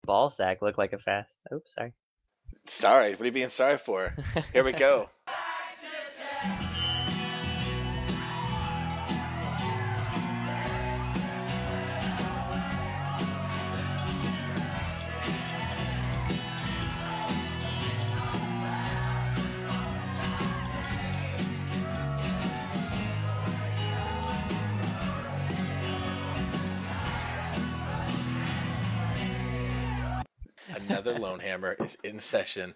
Ball sack look like a fast. Oops, sorry. Sorry, what are you being sorry for? Here we go. Another LoneHammer is in session.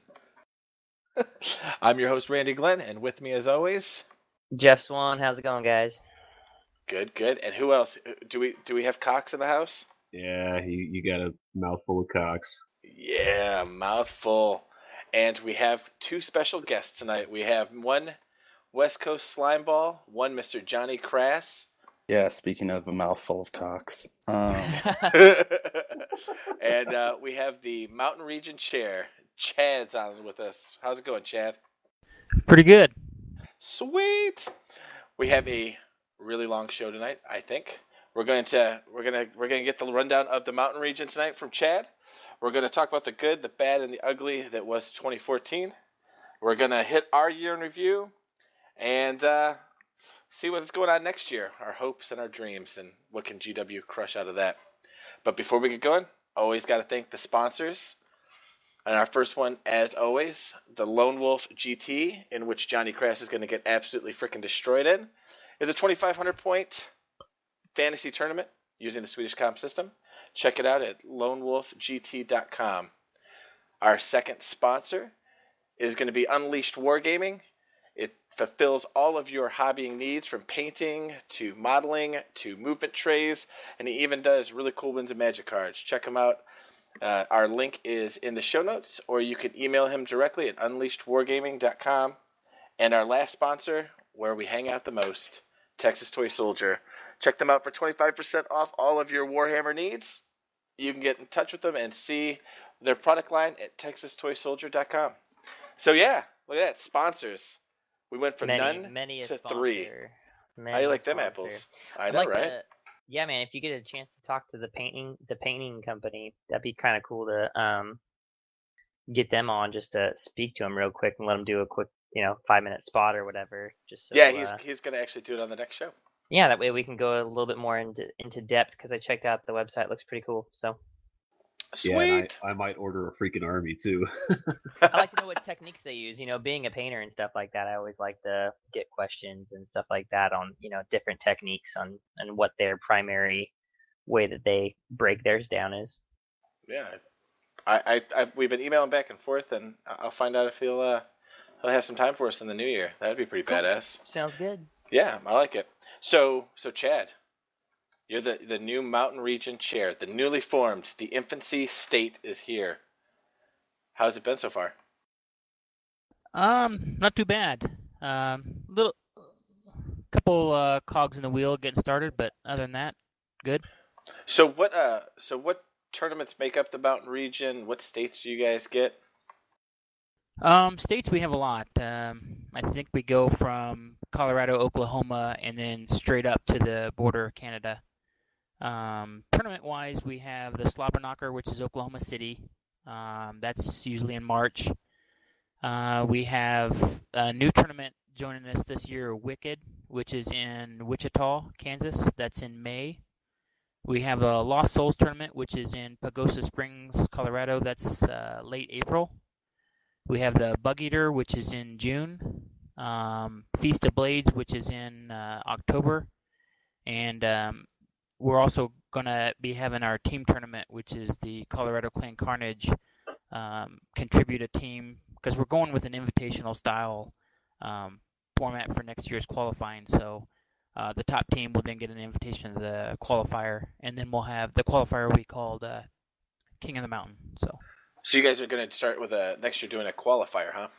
I'm your host, Randy Glenn, and with me as always, Jeff Swan, how's it going, guys? good, good. And who else? Do we have Cox in the house? Yeah, you got a mouthful of cocks. Yeah, mouthful. And we have two special guests tonight. We have one West Coast Slimeball, one Mr. Johnny Crass. Yeah, speaking of a mouthful of cocks. And we have the Mountain Region Chair. Chad's on with us. How's it going, Chad? Pretty good. Sweet. We have a really long show tonight, I think. We're gonna get the rundown of the Mountain Region tonight from Chad. We're gonna talk about the good, the bad, and the ugly that was 2014. We're gonna hit our year in review and see what's going on next year, our hopes and our dreams, and what can GW crush out of that. But before we get going, always got to thank the sponsors. And our first one, as always, the Lone Wolf GT, in which Johnny Crass is going to get absolutely freaking destroyed in, is a 2,500 point fantasy tournament using the Swedish comp system. Check it out at lonewolfgt.com. Our second sponsor is going to be Unleashed Wargaming. It fulfills all of your hobbying needs, from painting to modeling to movement trays, and he even does really cool Winds of Magic cards. Check him out. Our link is in the show notes, or you can email him directly at unleashedwargaming.com. And our last sponsor, where we hang out the most, Texas Toy Soldier. Check them out for 25% off all of your Warhammer needs. You can get in touch with them and see their product line at texastoysoldier.com. So yeah, look at that, sponsors. We went from none to three. How you like them apples? I know, right? Yeah, man. If you get a chance to talk to the painting company, that'd be kind of cool to get them on, just to speak to them real quick and let them do a quick 5-minute spot or whatever. Just so, yeah, he's gonna actually do it on the next show. Yeah, that way we can go a little bit more into depth, because I checked out the website. It looks pretty cool. So. Sweet. Yeah, and I might order a freaking army too. I like to know what techniques they use. Being a painter and stuff like that, I always like to get questions and stuff like that on different techniques and what their primary way that they break theirs down is. Yeah, we've been emailing back and forth, and I'll find out if he'll have some time for us in the new year. That'd be pretty cool. Badass. Sounds good. Yeah, I like it. So Chad, you're the new Mountain Region Chair, the newly formed, the infancy state is here. How's it been so far? Not too bad. Little couple cogs in the wheel getting started, but other than that, good. So what tournaments make up the Mountain Region? What states do you guys get? States we have a lot. I think we go from Colorado, Oklahoma, and then straight up to the border of Canada. Tournament-wise, we have the Slobber Knocker, which is Oklahoma City. That's usually in March. We have a new tournament joining us this year, Wicked, which is in Wichita, Kansas. That's in May. We have a Lost Souls tournament, which is in Pagosa Springs, Colorado. That's late April. We have the Bug Eater, which is in June. Feast of Blades, which is in October. And we're also going to be having our team tournament, which is the Colorado Clan Carnage. Contribute a team, because we're going with an invitational style format for next year's qualifying. So the top team will then get an invitation to the qualifier, and then we'll have the qualifier we called King of the Mountain. So you guys are going to start with next year doing a qualifier, huh?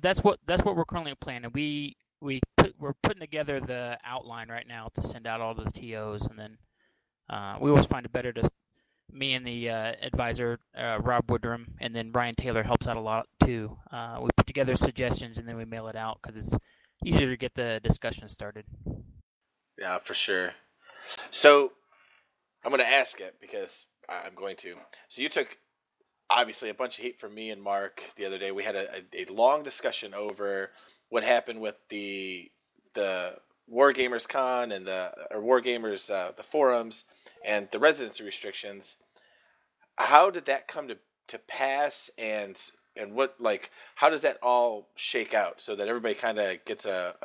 That's what we're currently planning. We're putting together the outline right now to send out all the TOs, and then we always find it better to me and the advisor Rob Woodrum, and then Brian Taylor helps out a lot too. We put together suggestions and then we mail it out, because it's easier to get the discussion started. Yeah, for sure. So I'm going to ask it because I'm going to. So you took obviously a bunch of heat from me and Mark the other day. We had a long discussion over what happened with the Wargamers Con and the Wargamers the forums and the residency restrictions. How did that come to pass, and what, like, how does that all shake out so that everybody kind of gets a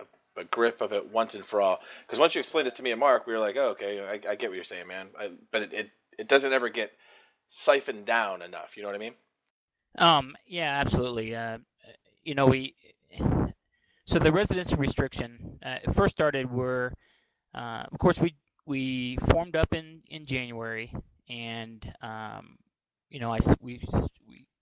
grip of it once and for all? Because once you explained this to me and Mark, we were like, oh, okay, I get what you're saying, man. But it doesn't ever get siphoned down enough. You know what I mean? Yeah, absolutely. So the residency restriction it first started where, of course, we formed up in January, and we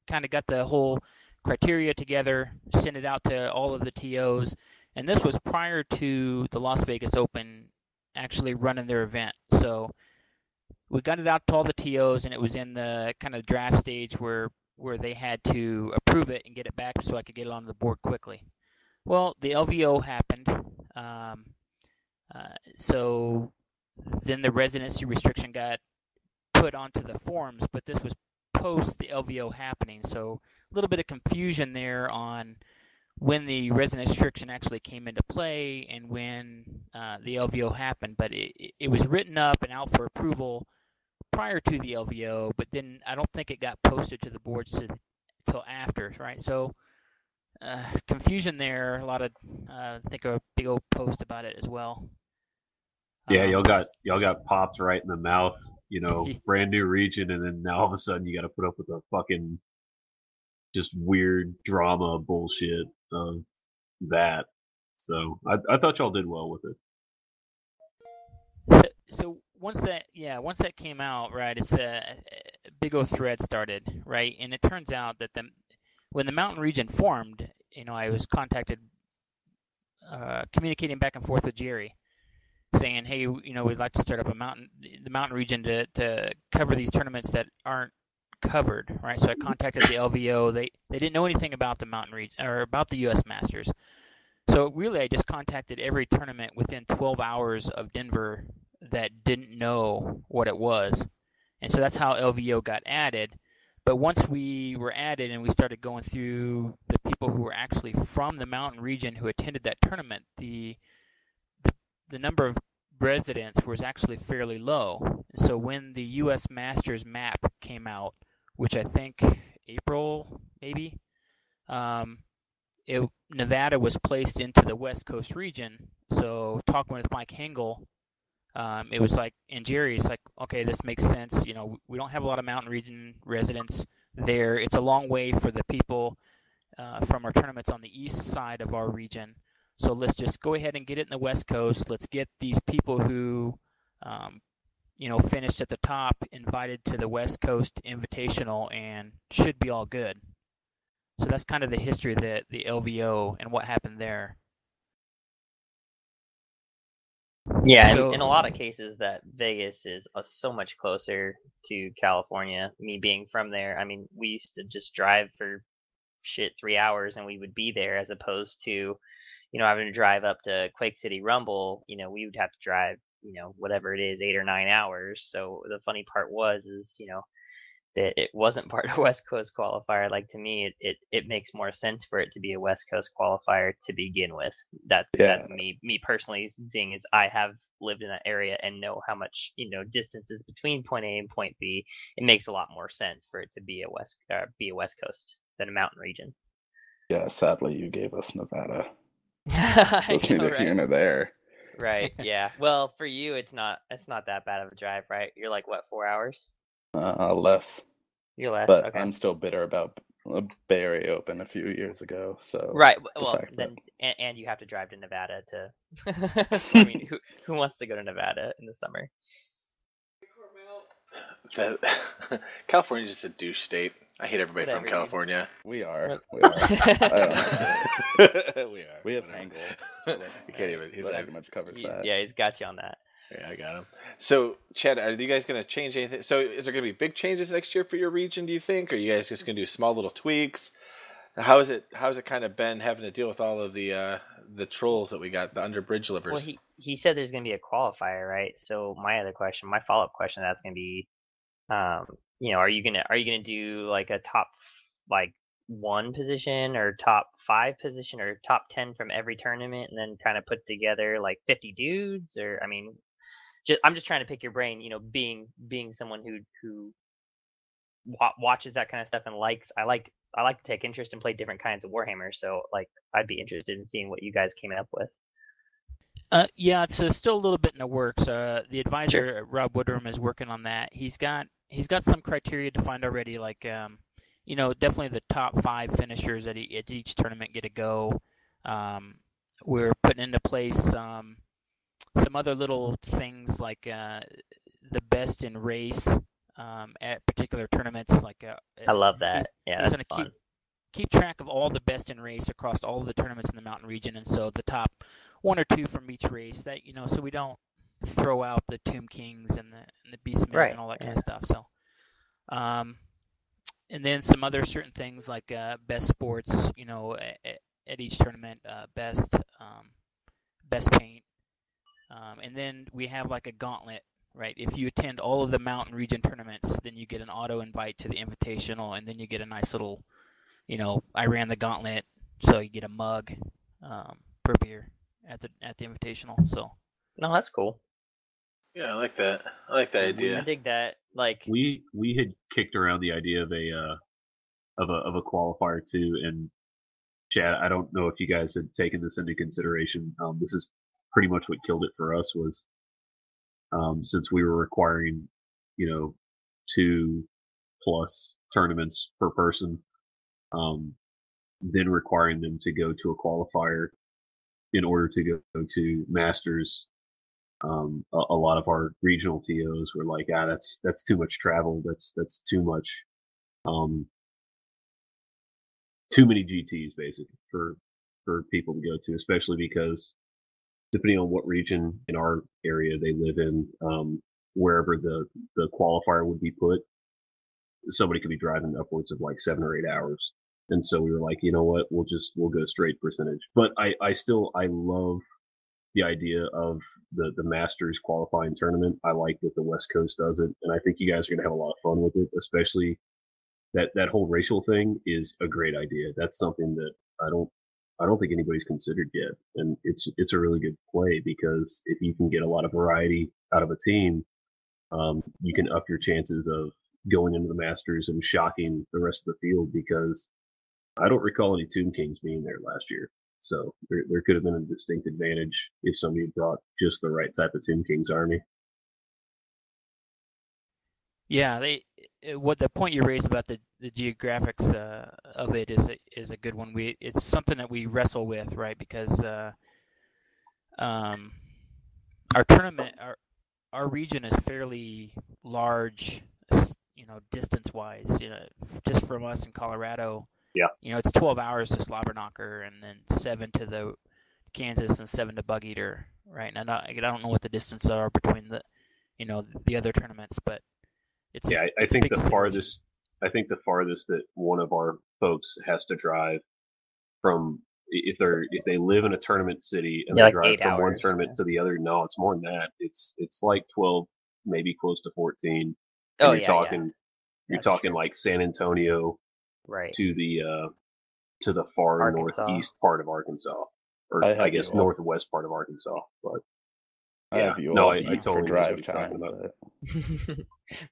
kind of got the whole criteria together, sent it out to all of the TOs, and this was prior to the Las Vegas Open actually running their event. So we got it out to all the TOs, and it was in the kind of draft stage where they had to approve it and get it back so I could get it on the board quickly. Well, the LVO happened, so then the residency restriction got put onto the forums, but this was post the LVO happening, so a little bit of confusion there on when the residency restriction actually came into play and when the LVO happened. But it was written up and out for approval prior to the LVO, but then I don't think it got posted to the boards until after, right? So confusion there. A lot of I think a big old post about it as well. Yeah, y'all got popped right in the mouth. Brand new region, and then now all of a sudden you got to put up with the fucking just weird drama bullshit of that. So I thought y'all did well with it. So once that came out, right, it's a big old thread started, right, and it turns out that when the mountain region formed, I was contacted, communicating back and forth with Jerry, saying, hey, we'd like to start up the mountain region to cover these tournaments that aren't covered, right? So I contacted the LVO. They didn't know anything about the mountain region or about the U.S. Masters. So really, I just contacted every tournament within 12 hours of Denver that didn't know what it was, and so that's how LVO got added. But once we were added and we started going through the people who were actually from the mountain region who attended that tournament, the number of residents was actually fairly low. So when the U.S. Masters map came out, which I think April maybe, Nevada was placed into the West Coast region. So talking with Mike Hengel, it was like, and Jerry's like, okay, this makes sense. We don't have a lot of mountain region residents there. It's a long way for the people from our tournaments on the east side of our region. So let's just go ahead and get it in the West Coast. Let's get these people who, finished at the top invited to the West Coast Invitational, and should be all good. So that's kind of the history of the LVO and what happened there. Yeah, so, in a lot of cases, that Vegas is so much closer to California. Me being from there, I mean, we used to just drive for 3 hours and we would be there, as opposed to, having to drive up to Quake City Rumble. We would have to drive, whatever it is, 8 or 9 hours. So the funny part is, that it wasn't part of West Coast qualifier. Like, to me, it makes more sense for it to be a West Coast qualifier to begin with. That's me personally, seeing as I have lived in that area and know how much distances between point A and point B. It makes a lot more sense for it to be a West Coast than a mountain region. Yeah, sadly, you gave us Nevada. It's neither here nor there. Right. Yeah. Well, for you, it's not that bad of a drive, right? You're like, what, 4 hours? Less. You're less. But okay. I'm still bitter about Bay Area Open a few years ago. So right. Well, then, and you have to drive to Nevada to. I mean, who wants to go to Nevada in the summer? California's just a douche state. I hate everybody from California. We are. We are. We have Angle. So you can't even. He's pretty much covers that. Yeah, he's got you on that. Yeah, I got him. So, Chad, are you guys going to change anything? So, is there going to be big changes next year for your region, do you think? Or are you guys just going to do small little tweaks? How's it kind of been having to deal with all of the trolls that we got, the underbridge livers? Well, he said there's going to be a qualifier, right? So my follow-up question, that's going to be, Are you gonna do like a top like 1 position or top 5 position or top 10 from every tournament, and then kind of put together like 50 dudes? Or I mean, I'm just trying to pick your brain. Being someone who watches that kind of stuff and I like to take interest and play different kinds of Warhammer. So like I'd be interested in seeing what you guys came up with. Yeah, it's still a little bit in the works. The advisor, Rob Woodrum, is working on that. He's got some criteria defined already, like definitely the top 5 finishers at each tournament get a go. We're putting into place some other little things like the best in race at particular tournaments. Like I love that. Yeah, that's fun. Keep track of all the best in race across all of the tournaments in the mountain region, and so the top 1 or 2 from each race, that so we don't throw out the Tomb Kings and the Beastmen and all that kind of stuff. So and then some other certain things like best sports, at each tournament, best paint, and then we have like a gauntlet. Right, if you attend all of the mountain region tournaments, then you get an auto invite to the invitational, and then you get a nice little, I ran the gauntlet, so you get a mug for beer at the invitational. So, no, that's cool. Yeah, I like that. I like that idea. I dig that. Like we had kicked around the idea of a qualifier too, and Chad, I don't know if you guys had taken this into consideration. This is pretty much what killed it for us was. Since we were requiring, 2+ tournaments per person, then requiring them to go to a qualifier in order to go to Masters. A lot of our regional TOs were like, that's too much travel. That's too much, too many GTs basically for people to go to, especially because depending on what region in our area they live in, wherever the qualifier would be put, somebody could be driving upwards of like 7 or 8 hours. And so we were like, you know what, we'll go straight percentage. But I love the idea of the Masters qualifying tournament. I like that the West Coast does it, and I think you guys are gonna have a lot of fun with it, especially that whole racial thing is a great idea. That's something that I don't think anybody's considered yet, and it's a really good play because if you can get a lot of variety out of a team, you can up your chances of going into the Masters and shocking the rest of the field. Because I don't recall any Tomb Kings being there last year, so there could have been a distinct advantage if somebody brought just the right type of Tomb Kings army. Yeah, what the point you raised about the geographics of it is a good one. It's something that we wrestle with, right? Because our tournament, our region is fairly large, distance wise. Just from us in Colorado. Yeah. It's 12 hours to Slobberknocker, and then 7 to the Kansas and 7 to Bug Eater, right? And I don't know what the distances are between the other tournaments, but I think the farthest that one of our folks has to drive from, if they live in a tournament city and they drive from one tournament to the other, no, it's more than that. It's like 12, maybe close to 14. And you're talking like San Antonio, right, to the far Arkansas. northeast part of Arkansas, or I guess northwest part of Arkansas. But I have you all beat totally for drive time.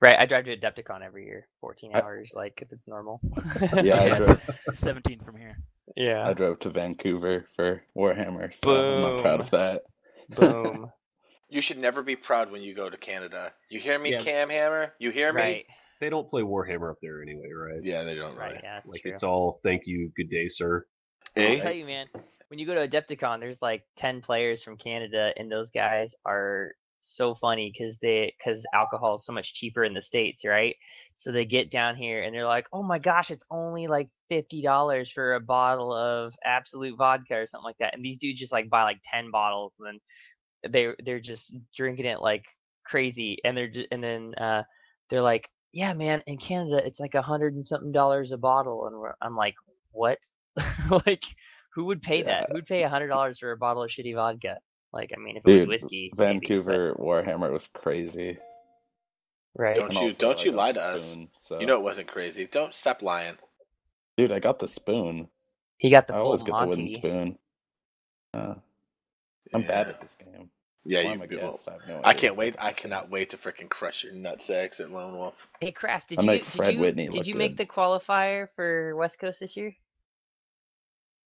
Right, I drive to Adepticon every year, 14 hours, like if it's normal. Yeah, it's 17 from here. Yeah, I drove to Vancouver for Warhammer, so Boom. I'm not proud of that. Boom. You should never be proud when you go to Canada. You hear me, Cam Hammer? You hear me? Right. They don't play Warhammer up there anyway, right? Yeah, they don't. Right. Really. Yeah, that's like true. It's all thank you, good day, sir. I'll tell you, man. When you go to Adepticon, there's like 10 players from Canada, and those guys are so funny because alcohol is so much cheaper in the States, right? So they get down here and they're like, "Oh my gosh, it's only like $50 for a bottle of Absolute vodka or something like that." And these dudes just like buy like 10 bottles, and then they're just drinking it like crazy, and they're like, "Yeah, man, in Canada it's like $100 and something a bottle," and I'm like, "What?" Like, who would pay that? Who would pay $100 for a bottle of shitty vodka? Like, I mean, if it was whiskey, Vancouver maybe, Warhammer was crazy. Right. Don't And you also, I got lie the to us. spoon, so... You know it wasn't crazy. Don't stop lying. Dude, I got the spoon. He got the I full always get the wooden Monty. spoon. I'm bad Yeah. at this game. Yeah, Why you am I will. guessed? I have no idea. I can't wait. I cannot wait to freaking crush your nutsacks at Lone Wolf. Hey, Crass, I make Fred Whitney did look you make good. the qualifier for West Coast this year?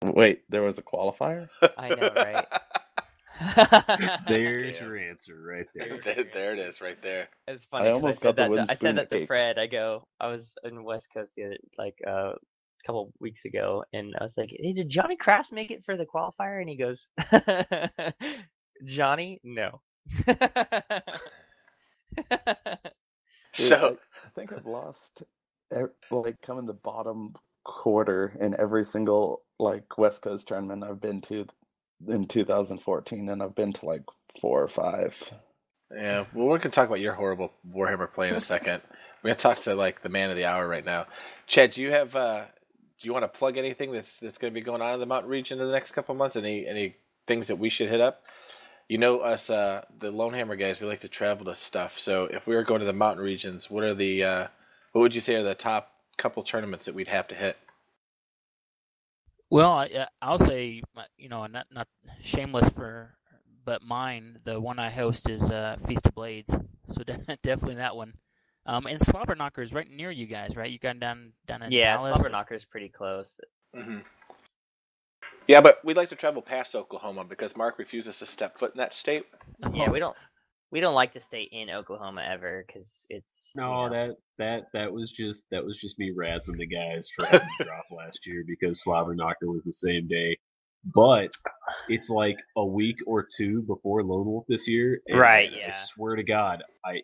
Wait, there was a qualifier? I know, right? There's Damn. your answer right there. There it is, right there. It's funny I because almost got the wooden I said spoon that to cake. Fred. I was in West Coast a couple weeks ago, and I was like, "Hey, did Johnny Crass make it for the qualifier?" And he goes, "Johnny, no." Dude, So I think I've lost, like, come in the bottom quarter in every single, like, West Coast tournament I've been to in 2014, and I've been to, like, 4 or 5. yeah, well, we're gonna talk about your horrible Warhammer play in a second. We're gonna talk to like the man of the hour right now. Chad, do you have do you want to plug anything that's gonna be going on in the mountain region in the next couple of months? Any things that we should hit up? You know us, the LoneHammer guys, we like to travel to stuff. So if we were going to the mountain regions, what would you say are the top couple tournaments that we'd have to hit? Well, I'll say, not shameless but mine, the one I host is Feast of Blades, so definitely that one. And Slobberknocker is right near you guys, right? You got down in Yeah, Dallas. Slobberknocker's pretty close. Mm-hmm. Yeah, but we'd like to travel past Oklahoma because Mark refuses to step foot in that state. Yeah, we don't like to stay in Oklahoma ever because it's No, that was just me razzing the guys for having to drop last year because Slobberknocker was the same day. But it's like a week or two before Lone Wolf this year, and right. I Yeah, swear to God,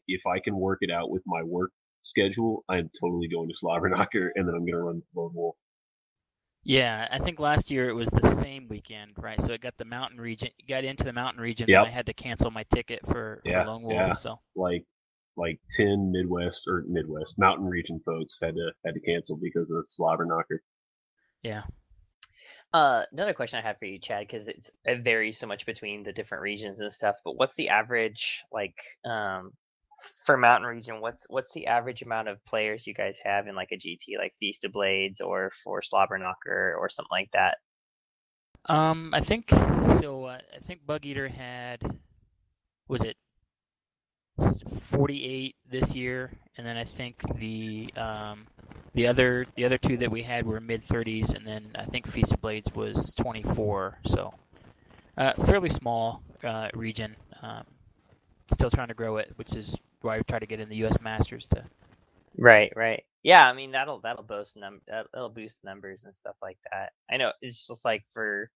if I can work it out with my work schedule, I'm totally going to Slobberknocker, and then I'm gonna run Lone Wolf. Yeah, I think last year it was the same weekend, right? So it got into the mountain region, Yep. then I had to cancel my ticket for Lone Wolf. Yeah. So like 10 Midwest mountain region folks had to cancel because of Slobberknocker. Yeah. Another question I have for you, Chad, because it varies so much between the different regions and stuff. But what's the average for mountain region? What's the average amount of players you guys have in like a GT, like Feast of Blades or for Slobberknocker or something like that? I think so. I think Bug Eater was it 48 this year, and then I think the other two that we had were mid-30s, and then I think Feast of Blades was 24. So fairly small region. Still trying to grow it, which is why I try to get in the U.S. Masters to. Right. Yeah, I mean that'll boost numbers and stuff like that. I know it's just like for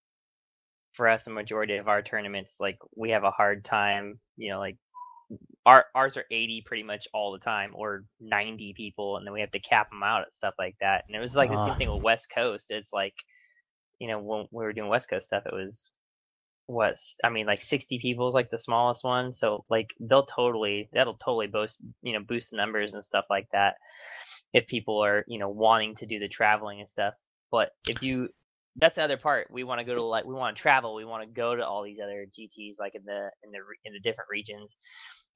us, the majority of our tournaments, like we have a hard time, like ours are 80 pretty much all the time, or 90 people, and then we have to cap them out at stuff like that. And it was like the same thing with West Coast. It's like, when we were doing West Coast stuff, it was like 60 people is like the smallest one. So like that'll totally boost the numbers and stuff like that if people are wanting to do the traveling and stuff. But that's the other part. We want to go to we want to travel. We want to go to all these other GTs like in the different regions,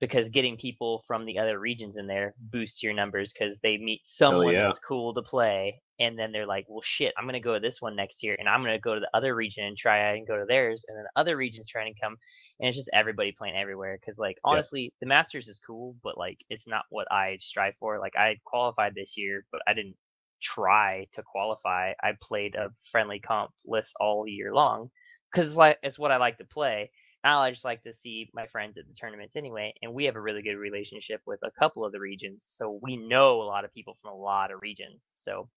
because getting people from the other regions in there boosts your numbers because they meet someone that's cool to play, and then they're like, well, shit, I'm gonna go to this one next year, and I'm gonna go to the other region and try and go to theirs, and then the other regions trying to come, and it's just everybody playing everywhere. Because like honestly, the Masters is cool, but like it's not what I strive for. Like I qualified this year, but I didn't try to qualify. I played a friendly comp list all year long because it's what I like to play. I just like to see my friends at the tournaments anyway, and we have a really good relationship with a couple of the regions, so we know a lot of people from a lot of regions. So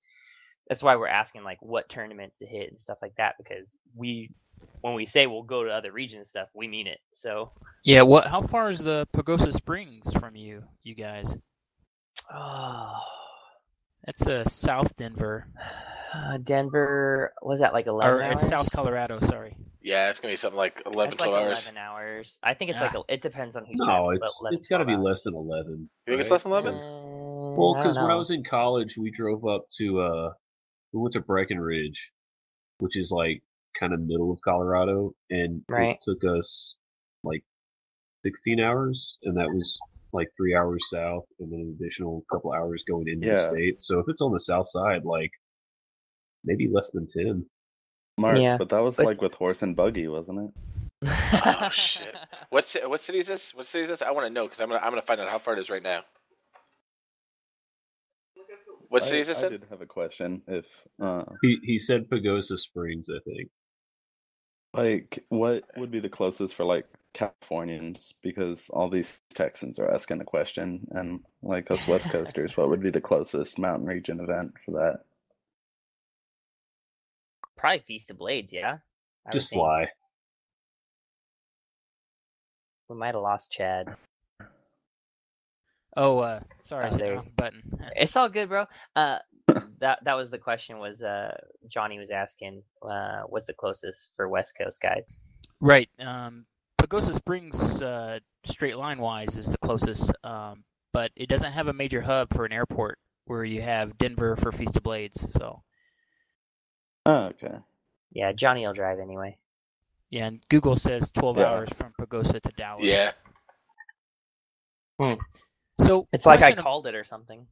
that's why we're asking like what tournaments to hit and stuff like that, because when we say we'll go to other regions and stuff, we mean it. So yeah, how far is the Pagosa Springs from you guys? Oh, that's South Denver. Denver, was that like 11 hours? It's South Colorado, sorry. Yeah, it's going to be something like 11, It's 12 like hours. 11 hours. I think it's it depends on who's No, traveling. it's got to be less than 11. You think it's less than 11? Well, because when I was in college, we drove up to, we went to Breckenridge, which is like kind of middle of Colorado, and it took us like 16 hours, and that was like 3 hours south, and then an additional couple hours going into the Yeah. state. So if it's on the south side, like maybe less than 10. Mark, Yeah, but that was but- like with horse and buggy, wasn't it? Oh shit! What city is this? What city is this? I want to know because I'm gonna find out how far it is right now. What city is this I in? did have a question. If He said Pagosa Springs, I think. like, what would be the closest for like Californians? Because all these Texans are asking a question, and like us West Coasters, what would be the closest mountain region event for that? Probably Feast of Blades, yeah. I Just would think. fly. We might have lost Chad. Oh, sorry, I Oh, hit the there. wrong button. It's all good, bro. That was the question. Was Johnny was asking, what's the closest for West Coast guys? Right. Pagosa Springs, straight line wise, is the closest, but it doesn't have a major hub for an airport where you have Denver for Feast of Blades. So Oh, okay. Yeah, Johnny will drive anyway. yeah, and Google says 12 Yeah. hours from Pagosa to Dallas. Yeah. So It's like I question- called it or something.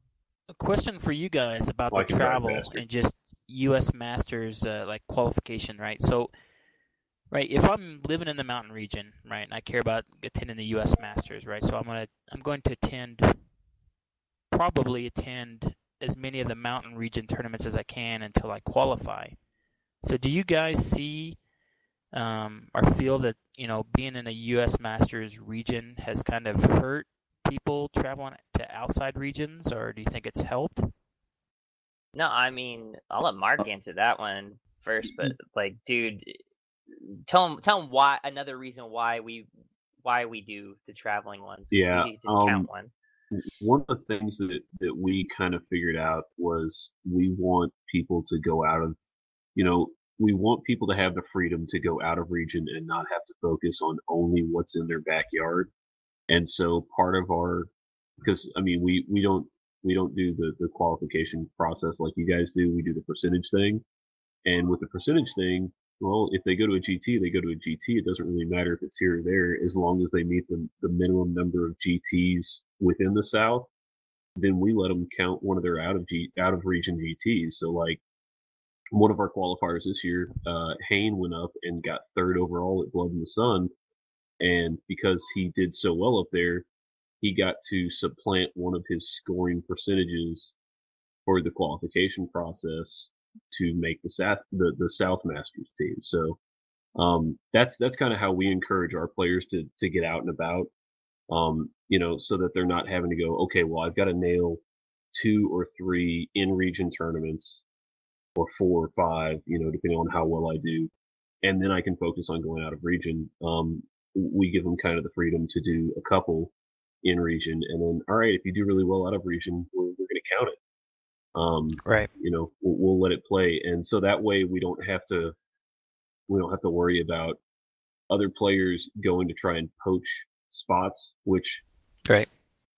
A question for you guys about Like the a travel Grandmaster. and just U.S. Masters like qualification, right? So, right, if I'm living in the mountain region, right, and I care about attending the U.S. Masters, right, so I'm going to probably attend as many of the mountain region tournaments as I can until I qualify. So, do you guys see or feel that being in a U.S. Masters region has kind of hurt people traveling to outside regions, or do you think it's helped? No, I mean, I'll let Mark answer that one first, but like, dude, tell him why. Another reason why we do the traveling ones. Yeah, We just count one. One of the things that we kind of figured out was we want people to go out of, we want people to have the freedom to go out of region and not have to focus on only what's in their backyard. And so part of because I mean, we don't do the qualification process like you guys do. We do the percentage thing. And with the percentage thing, well, if they go to a GT, they go to a GT. It doesn't really matter if it's here or there, as long as they meet the minimum number of GTs within the South. Then we let them count one of their out of region GTs. So like one of our qualifiers this year, Hayne went up and got third overall at Blood in the Sun, and because he did so well up there, he got to supplant one of his scoring percentages for the qualification process to make the South Masters team. So that's kind of how we encourage our players to get out and about, so that they're not having to go, okay, well, I've got to nail 2 or 3 in-region tournaments, or 4 or 5, depending on how well I do, and then I can focus on going out of region. We give them kind of the freedom to do a couple in region, and then, all right, if you do really well out of region, we're going to count it. Right. We'll let it play, and so that way we don't have to worry about other players going to try and poach spots, which, Right.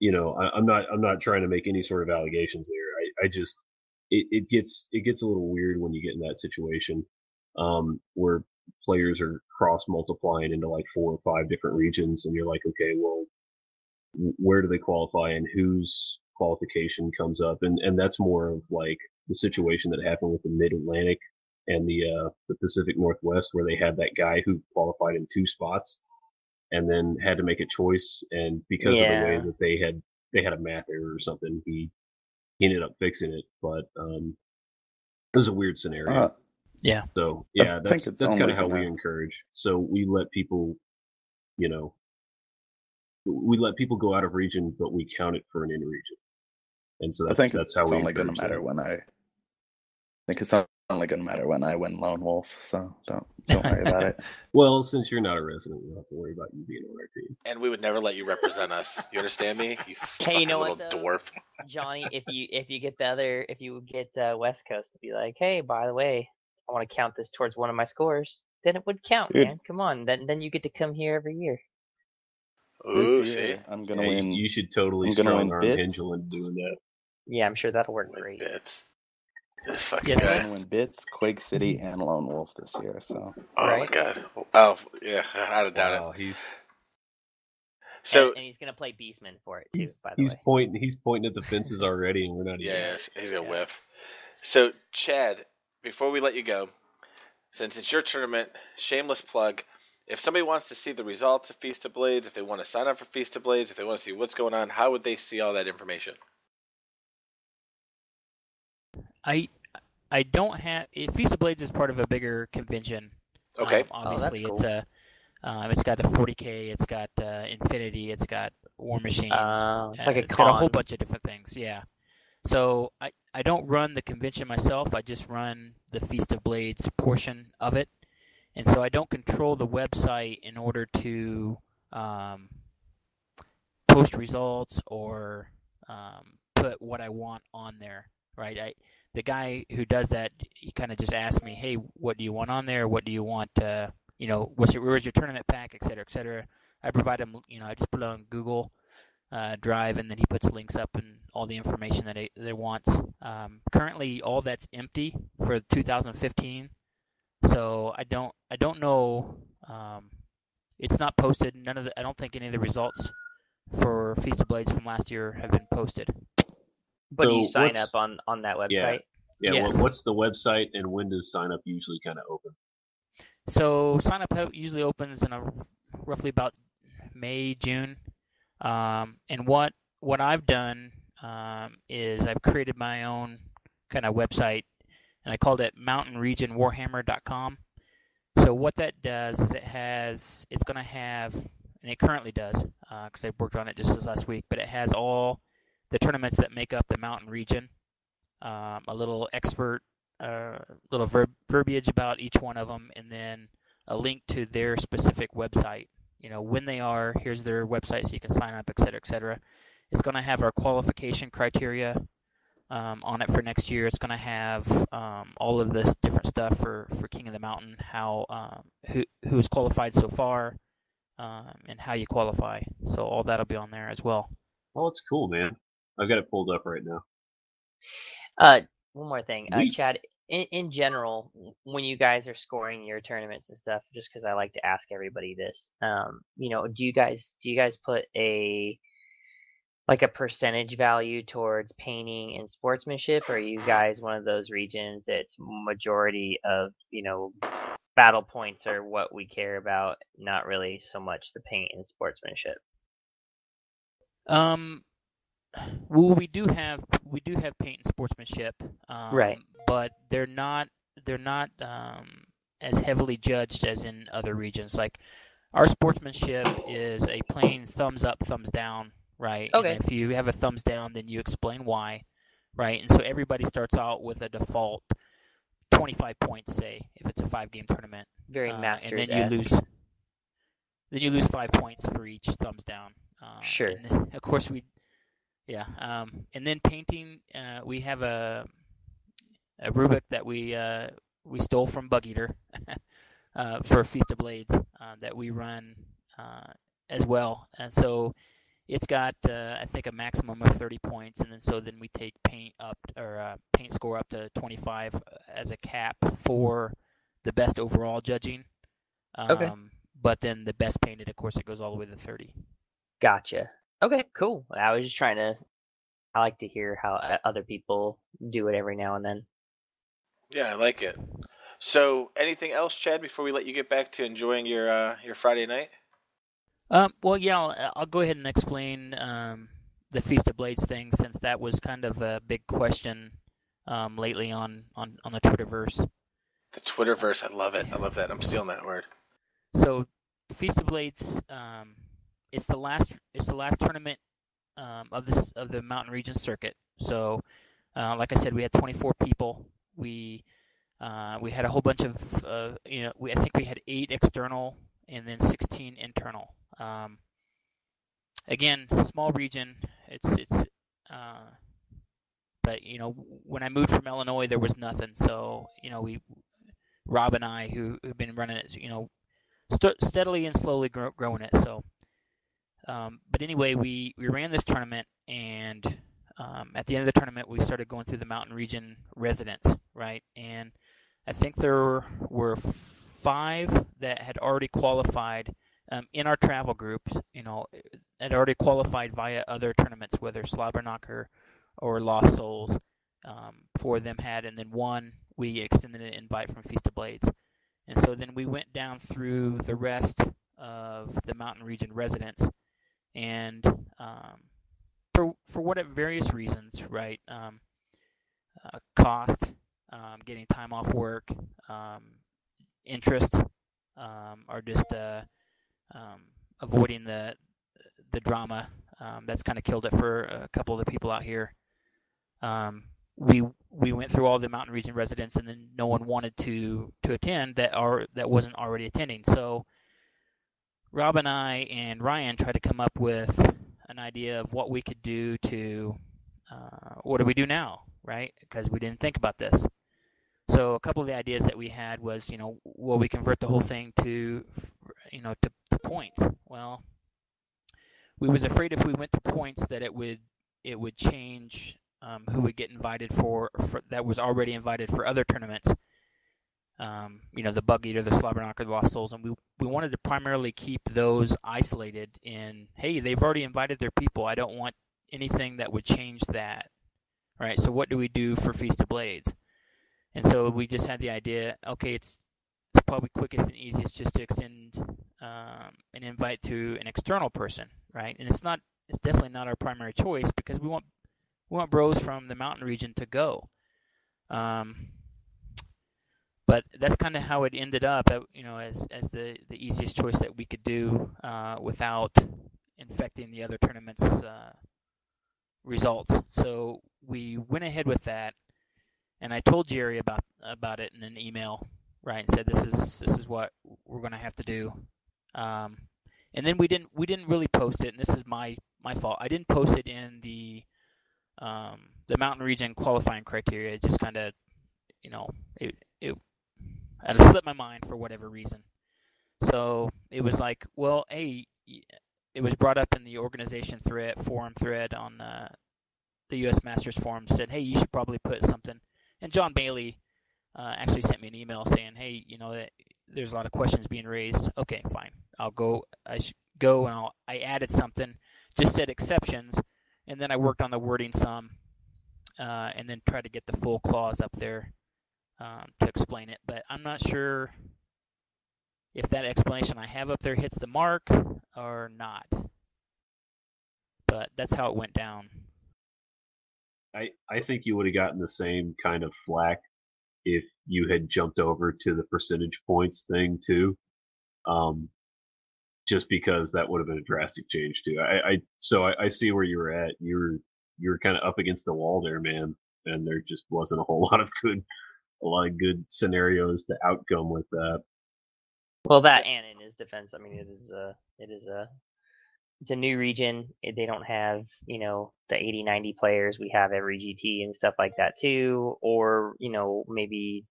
I'm not trying to make any sort of allegations there. I just it gets a little weird when you get in that situation, where players are cross multiplying into like 4 or 5 different regions, and you're like, okay, well, where do they qualify and whose qualification comes up? And that's more of like the situation that happened with the Mid-Atlantic and the Pacific Northwest, where they had that guy who qualified in 2 spots and then had to make a choice, and because of the way that they had a math error or something, he ended up fixing it. But it was a weird scenario. Yeah. So yeah, I think that's it's kind only of how we gonna- encourage. So we let people, we let people go out of region, but we count it for an in region. And so I think that's how it's we only going encourage to matter them. when I think it's only going to matter when I win Lone Wolf. So don't worry about it. Well, since you're not a resident, we don't have to worry about you being on our team. And we would never let you represent us. You understand me? You Hey, fucking you know little what, though? dwarf. Johnny, if you get West Coast to be like, hey, by the way, I want to count this towards one of my scores, then it would count, Dude. man. Come on, then you get to come here every year. Ooh, This see? year, I'm going to Yeah, win. you should totally I'm gonna strong win arm bits. Hengel doing that. Yeah, I'm sure that'll work Win great. bits. This fucking Yeah, I'm guy. going to win Bits, Quake City, and Lone Wolf this year. So Oh Right. my god. Oh yeah, I'd doubt Wow, he's So and he's gonna play Beastman for it too. By the He's way, pointing at the fences already, and we're not even. yes, he's a whiff. So Chad, before we let you go, since it's your tournament, shameless plug. If somebody wants to see the results of Feast of Blades, if they want to sign up for Feast of Blades, if they want to see what's going on, how would they see all that information? I don't have Feast of Blades is part of a bigger convention. Okay. Obviously, cool. it's got the 40K, it's got Infinity, it's got War Machine. it's like a it's con. got a whole bunch of different things. Yeah. So I don't run the convention myself. I just run the Feast of Blades portion of it, and so I don't control the website in order to post results or put what I want on there. Right. The guy who does that, he kind of just asks me, "Hey, what do you want on there? What do you want? Where's your tournament pack, et cetera, et cetera." I provide him. I just put it on Google Drive, and then he puts links up and all the information that he wants. Currently, all that's empty for 2015, so I don't know. It's not posted. I don't think any of the results for Feast of Blades from last year have been posted. But So do you sign up on that website? Yeah. Yes. What's the website, and when does sign up usually kind of open? So sign up usually opens in roughly about May, June. And what I've done is I've created my own kind of website, and I called it mountainregionwarhammer.com. So what that does is it's going to have, and it currently does, because I worked on it just this last week, but it has all the tournaments that make up the mountain region, a little expert, little verbiage about each one of them, and then a link to their specific website. When they are, here's their website so you can sign up, et cetera, et cetera. It's going to have our qualification criteria on it for next year. It's going to have all of this different stuff for King of the Mountain, how who's qualified so far, and how you qualify. So all that'll be on there as well. Oh, it's cool, man. I've got it pulled up right now. One more thing, Sweet. Chad. In general, when you guys are scoring your tournaments and stuff, just because I like to ask everybody this, do you guys put a percentage value towards painting and sportsmanship, or are you guys one of those regions that's majority of battle points are what we care about, not really so much the paint and sportsmanship? Well, we do have paint and sportsmanship, Right. but they're not as heavily judged as in other regions. Like our sportsmanship is a plain thumbs up, thumbs down, right? Okay. And if you have a thumbs down, then you explain why, right? And so everybody starts out with a default 25 points, say, if it's a 5-game tournament. Very Masters-esque. And then you lose 5 points for each thumbs down. Sure. And of course, and then painting, we have a rubric that we stole from Bug Eater for Feast of Blades that we run as well. And so it's got, I think, a maximum of 30 points, and then we take paint score up to 25 as a cap for the best overall judging. Okay. But then the best painted, of course, it goes all the way to 30. Gotcha. Okay, cool. I was just I like to hear how other people do it every now and then. Yeah, I like it. So, anything else, Chad, before we let you get back to enjoying your Friday night? Well, yeah, I'll go ahead and explain the Feast of Blades thing, since that was kind of a big question lately on the Twitterverse. The Twitterverse, I love it. I love that. I'm stealing that word. So, Feast of Blades, it's the last tournament of the Mountain Region circuit. So, like I said, we had 24 people. We had a whole bunch of I think we had 8 external and then 16 internal. Again, small region. But when I moved from Illinois, there was nothing. So Rob and I, who've been running it, steadily and slowly growing it. So. But anyway, we ran this tournament, and at the end of the tournament, we started going through the Mountain Region residents, right? And I think there were 5 that had already qualified in our travel group, had already qualified via other tournaments, whether Slobberknocker or Lost Souls. 4 of them had, and then 1 we extended an invite from Feast of Blades. And so then we went down through the rest of the mountain region residents, and for whatever various reasons, right? Cost, getting time off work, interest, or just avoiding the drama. That's kind of killed it for a couple of the people out here. We went through all the mountain region residents, and then no one wanted to attend that wasn't already attending. So Rob and I and Ryan tried to come up with an idea of what we could do to what do we do now, right? Because we didn't think about this. So a couple of the ideas that we had was, will we convert the whole thing to points? Well, we was afraid if we went to points that it would change who would get invited for that was already invited for other tournaments. The Bug Eater, the Slobberknocker, the Lost Souls, and we wanted to primarily keep those isolated in, hey, they've already invited their people. I don't want anything that would change that, right? So what do we do for Feast of Blades? And so we just had the idea, okay, it's probably quickest and easiest just to extend an invite to an external person, right? And it's definitely not our primary choice because we want bros from the mountain region to go. But that's kind of how it ended up, as the easiest choice that we could do without infecting the other tournament's results. So we went ahead with that, and I told Jerry about it in an email, right, and said this is what we're going to have to do. And then we didn't really post it, and this is my fault. I didn't post it in the mountain region qualifying criteria. It just kind of, it I slipped my mind for whatever reason. So it was like, well, hey, it was brought up in the organization forum thread on the U.S. Masters forum. Said, hey, you should probably put something. And John Bailey actually sent me an email saying, hey, there's a lot of questions being raised. Okay, fine, I'll go. I should go, and I added something, just said exceptions, and then I worked on the wording some, and then tried to get the full clause up there. To explain it, but I'm not sure if that explanation I have up there hits the mark or not. But that's how it went down. I think you would have gotten the same kind of flack if you had jumped over to the percentage points thing too. Just because that would have been a drastic change too. So I see where you were at. You were kind of up against the wall there, man, and there just wasn't a whole lot of good scenarios to outcome with that. Well, that and in his defense, I mean, it's a new region. They don't have, the 80, 90 players we have every GT and stuff like that too. Or, maybe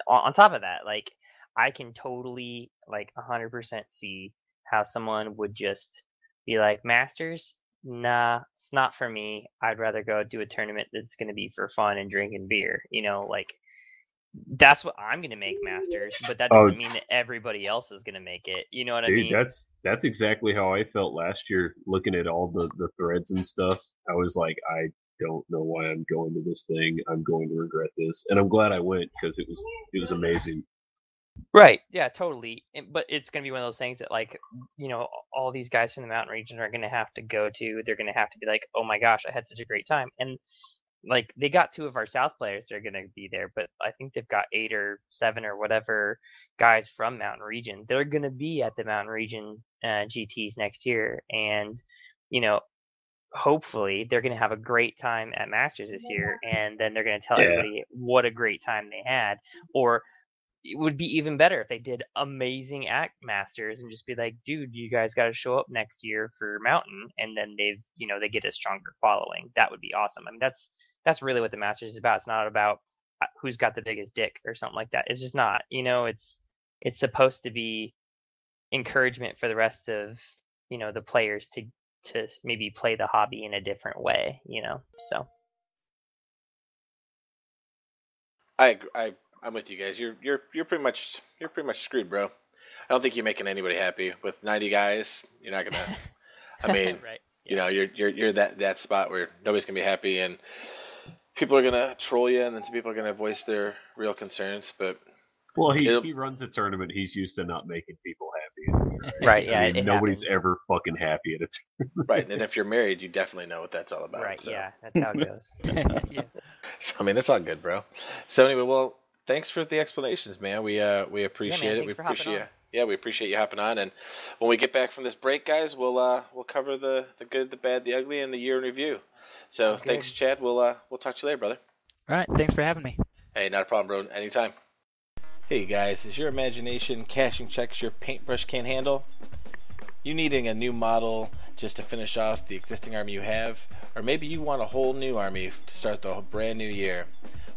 on top of that, like, I can totally, 100% see how someone would just be like, Masters? Nah, it's not for me. I'd rather go do a tournament that's going to be for fun and drinking beer. That's what I'm going to make Masters, but that doesn't mean that everybody else is going to make it. You know what I mean? Dude, that's exactly how I felt last year looking at all the threads and stuff. I was like, I don't know why I'm going to this thing. I'm going to regret this. And I'm glad I went because it was amazing. Right. Yeah, totally. But it's going to be one of those things that, all these guys from the mountain region are going to have to go to. They're going to have to be like, oh my gosh, I had such a great time. And they got 2 of our South players that are going to be there, but I think they've got 8 or 7 or whatever guys from Mountain Region. They're going to be at the Mountain Region GTs next year, and hopefully they're going to have a great time at Masters this year, and then they're going to tell everybody what a great time they had. Or it would be even better if they did amazing at Masters and just be like, dude, you guys got to show up next year for Mountain, and then they get a stronger following. That would be awesome. I mean, that's really what the Masters is about. It's not about who's got the biggest dick or something like that. It's just not. It's supposed to be encouragement for the rest of the players to maybe play the hobby in a different way. So. I'm with you guys. You're pretty much screwed, bro. I don't think you're making anybody happy with 90 guys. You're not gonna. I mean, right. you know, you're that spot where nobody's gonna be happy, and people are gonna troll you, and then some people are gonna voice their real concerns. But well, he runs a tournament. He's used to not making people happy. Right. Yeah. I mean, nobody's happens. ever fucking happy at a tournament. Right, and if you're married, you definitely know what that's all about. Right. So. Yeah. That's how it goes. Yeah. So I mean, that's all good, bro. So anyway, well, thanks for the explanations, man. We appreciate it. Thanks for hopping on. Yeah, we appreciate you hopping on. And when we get back from this break, guys, we'll cover the good, the bad, the ugly, and the year in review. So thanks, Chad. We'll talk to you later, brother. All right. Thanks for having me. Hey, not a problem, bro. Anytime. Hey guys, is your imagination cashing checks your paintbrush can't handle? You needing a new model just to finish off the existing army you have? Or maybe you want a whole new army to start the brand new year?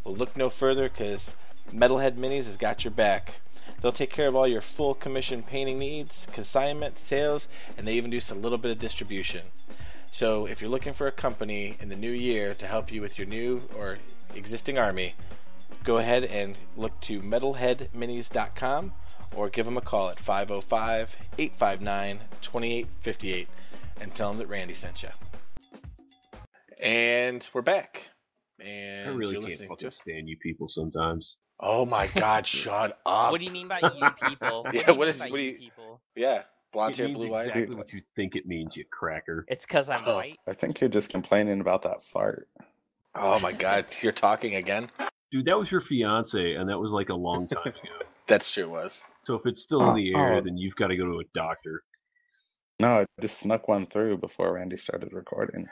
Well, look no further, because Metalhead Minis has got your back. They'll take care of all your full commission painting needs, consignment, sales, and they even do a little bit of distribution. So if you're looking for a company in the new year to help you with your new or existing army, go ahead and look to metalheadminis.com or give them a call at 505-859-2858 and tell them that Randy sent you. And we're back. And I really can't fucking stand you people sometimes. Oh my God, shut up. What do you mean by you people? Yeah, what do do you you people? Yeah, blonde It hair, means blue eyes. exactly what you think it means, you cracker. It's because I'm Oh. white. I think you're just complaining about that fart. Oh my God, you're talking again? Dude, that was your fiance, and that was like a long time ago. That's true, it was. So if it's still in the air, then you've got to go to a doctor. No, I just snuck one through before Randy started recording.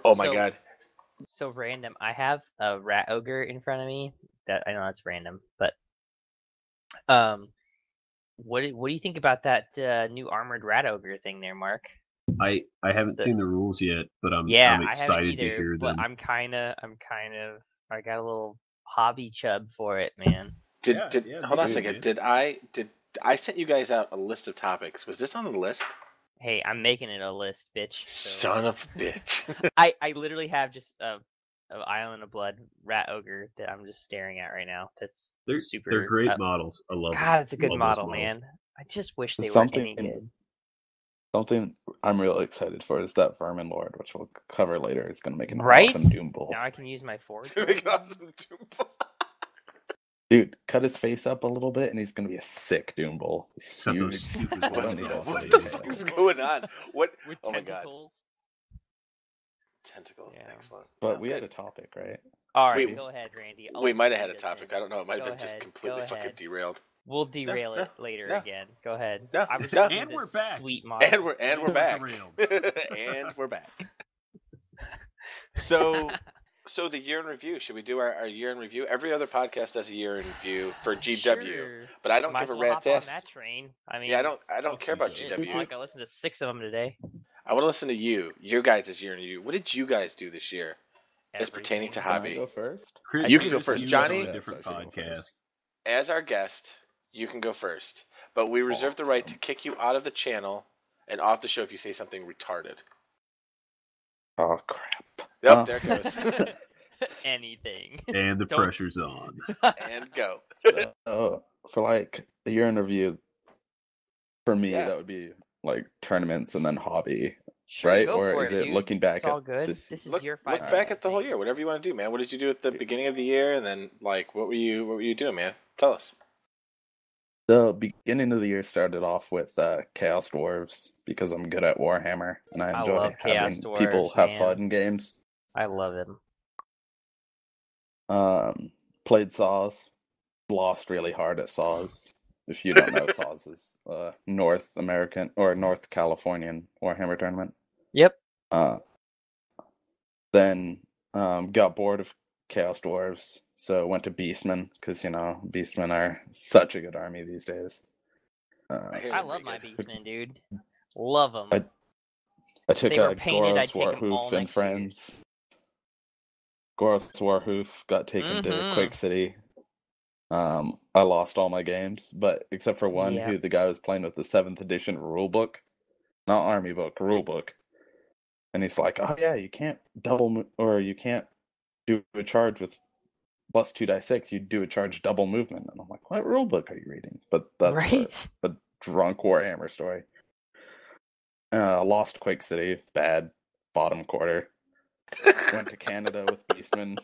Oh my So- God. So random. I have a rat ogre in front of me. That I know that's random, but what do you think about that new armored rat ogre thing there, Mark? I haven't seen the rules yet, but I'm I haven't excited either, to hear but them. I got a little hobby chub for it, man. Hold on a second. Did I sent you guys out a list of topics? Was this on the list? Hey, I'm making it a list, bitch. So Son of a bitch. I literally have just a Island of Blood rat ogre that I'm just staring at right now. That's super. They're great models. I love them. God, it's a good Love those model, models. man. I just wish they were Something- any good. Something I'm really excited for is that Vermin Lord, which we'll cover later, is going to make an Right? awesome Doom Bull. Now I can use my forge. Make an awesome Doom Bull. Dude, cut his face up a little bit, and he's going to be a sick Doom Bull. He's Cut huge. those stupid I don't ones need off. that What face. the fuck is going on? What? With Oh my God. tentacles. Tentacles. Yeah. Excellent. But we had a topic, right? All right, We- go ahead, Randy. We might have had a This topic. in. I don't know. It might have Go been just ahead, completely go fucking ahead. derailed. We'll derail No, it later no. again. Go ahead. No, I was no. looking at And we're this back. sweet model. And we're back. Derailed. And we're back. So the year in review. Should we do our year in review? Every other podcast does a year in review for GW, Sure. but I don't Might give a as well rat's hop on ass. that train. I mean, Yeah, I don't care about shit, GW. Like I listened to 6 of them today. I want to listen to you guys' year in review. What did you guys do this year as pertaining to Everything. Can I hobby? go first? Chris, You can go Chris, first. you Johnny? on a different Yes, I should go podcast. first. As our guest, you can go first, but we reserve the right to kick you out of the channel and off the show if you say something retarded. Oh, crap. Yep, there it goes. Anything. And the Don't- pressure's on. And go. For like a year in review, for me, Yeah. that would be like tournaments and then hobby, Sure, right? go Or for is it, it dude. looking back It's all at good. this? This is Look your back 5 at the whole year, whatever you want to do, man. What did you do at the beginning of the year, and then like what were you doing, man? Tell us. The beginning of the year started off with Chaos Dwarves because I'm good at Warhammer and I I enjoy love Chaos having people Dwarves, have man. fun in games. I love him. Played Saws, lost really hard at Saws. If you don't know, Saws is North American or North Californian Warhammer tournament. Yep. Then got bored of Chaos Dwarves, so went to Beastmen because Beastmen are such a good army these days. hear I them love pretty my good. Beastmen, dude. Love them. I took They were painted, I'd Goros take 'em all Warhoof and next year. friends. Goros Warhoof got taken to Mhm. Quake City. I lost all my games, but except for one, Yeah. who the guy was playing with the 7th edition rulebook, not army book, rulebook, and he's like, "Oh yeah, you can't you can't do a charge with plus 2 die 6. You do a charge double movement." And I'm like, "What rulebook are you reading?" But that's right? but drunk Warhammer story. Lost Quake City, bad, bottom quarter. Went to Canada with Beastman.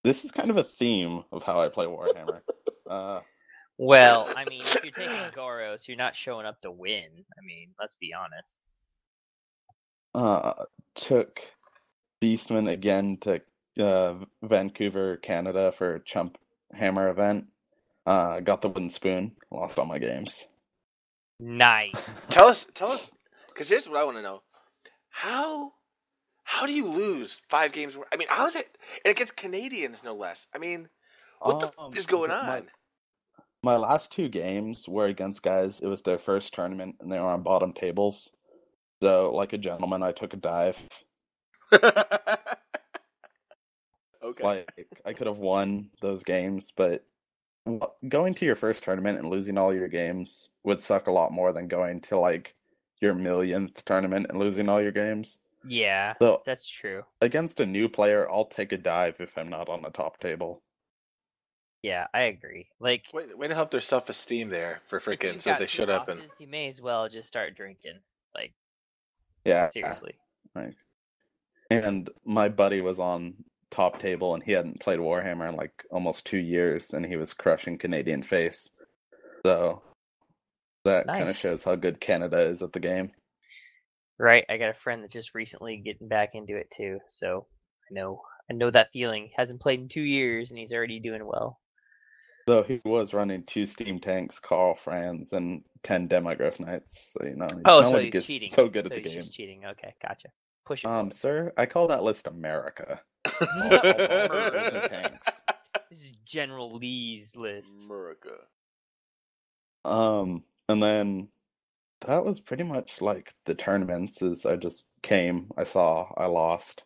This is kind of a theme of how I play Warhammer. Well, I mean, if you're taking Goros, you're not showing up to win. I mean, let's be honest. Took Beastman again to Vancouver, Canada for a Chump Hammer event. Got the wooden spoon. Lost all my games. Nice. Tell us, because here's what I want to know: how do you lose 5 games? I mean, how is it? And against Canadians, no less. I mean, what the f is going on? My last 2 games were against guys. It was their first tournament, and they were on bottom tables. So, like a gentleman, I took a dive. Okay. Like, I could have won those games, but going to your first tournament and losing all your games would suck a lot more than going to, like, your millionth tournament and losing all your games. Yeah, So, that's true. against a new player, I'll take a dive if I'm not on the top table. Yeah, I agree. Like, way to help their self-esteem there for if freaking you've so got they 2 showed up and. losses, you may as well just start drinking. Like, Yeah. seriously. Like, and my buddy was on top table, and he hadn't played Warhammer in like almost 2 years, and he was crushing Canadian face. So that kind of Nice. shows how good Canada is at the game. Right, I got a friend that's just recently getting back into it too, so I know that feeling. Hasn't played in 2 years, and he's already doing well. Though he was running 2 Steam Tanks, Carl Franz, and 10 Demogryph Knights, so he's Oh, not so like he's he's cheating. so good at So the he's game. just cheating. Okay, gotcha. Push it. Sir, I call that list America. Tanks. This is General Lee's list. America. And then that was pretty much like the tournaments. Is I just came, I saw, I lost.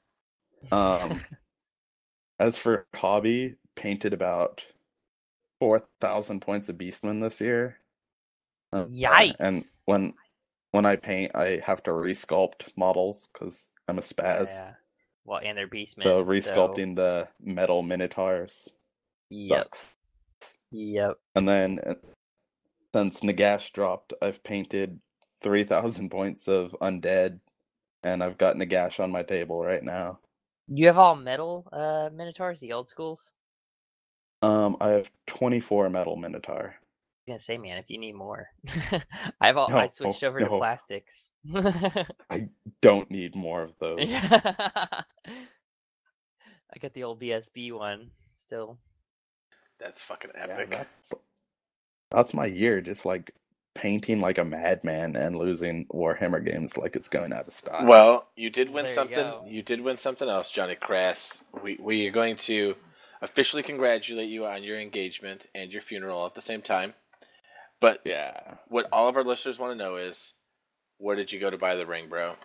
As for hobby, painted about 4,000 points of Beastman this year. Yikes! And when I paint, I have to resculpt models because I'm a spaz. Yeah. Well, and they're beastmen. So resculpting the metal minotaurs sucks. Yep. And then since Nagash dropped, I've painted 3,000 points of undead, and I've got Nagash on my table right now. You have all metal minotaurs, the old schools? I have 24 metal minotaur. I was gonna say, man, if you need more, I switched over to plastics. I don't need more of those. I got the old BSB one still. That's fucking epic. Yeah, that's my year, just like painting like a madman and losing Warhammer games like it's going out of style. Well, you did win There something. You did win something else, Johnny Crass. We are going to officially congratulate you on your engagement and your funeral at the same time. But yeah, what all of our listeners want to know is, where did you go to buy the ring, bro?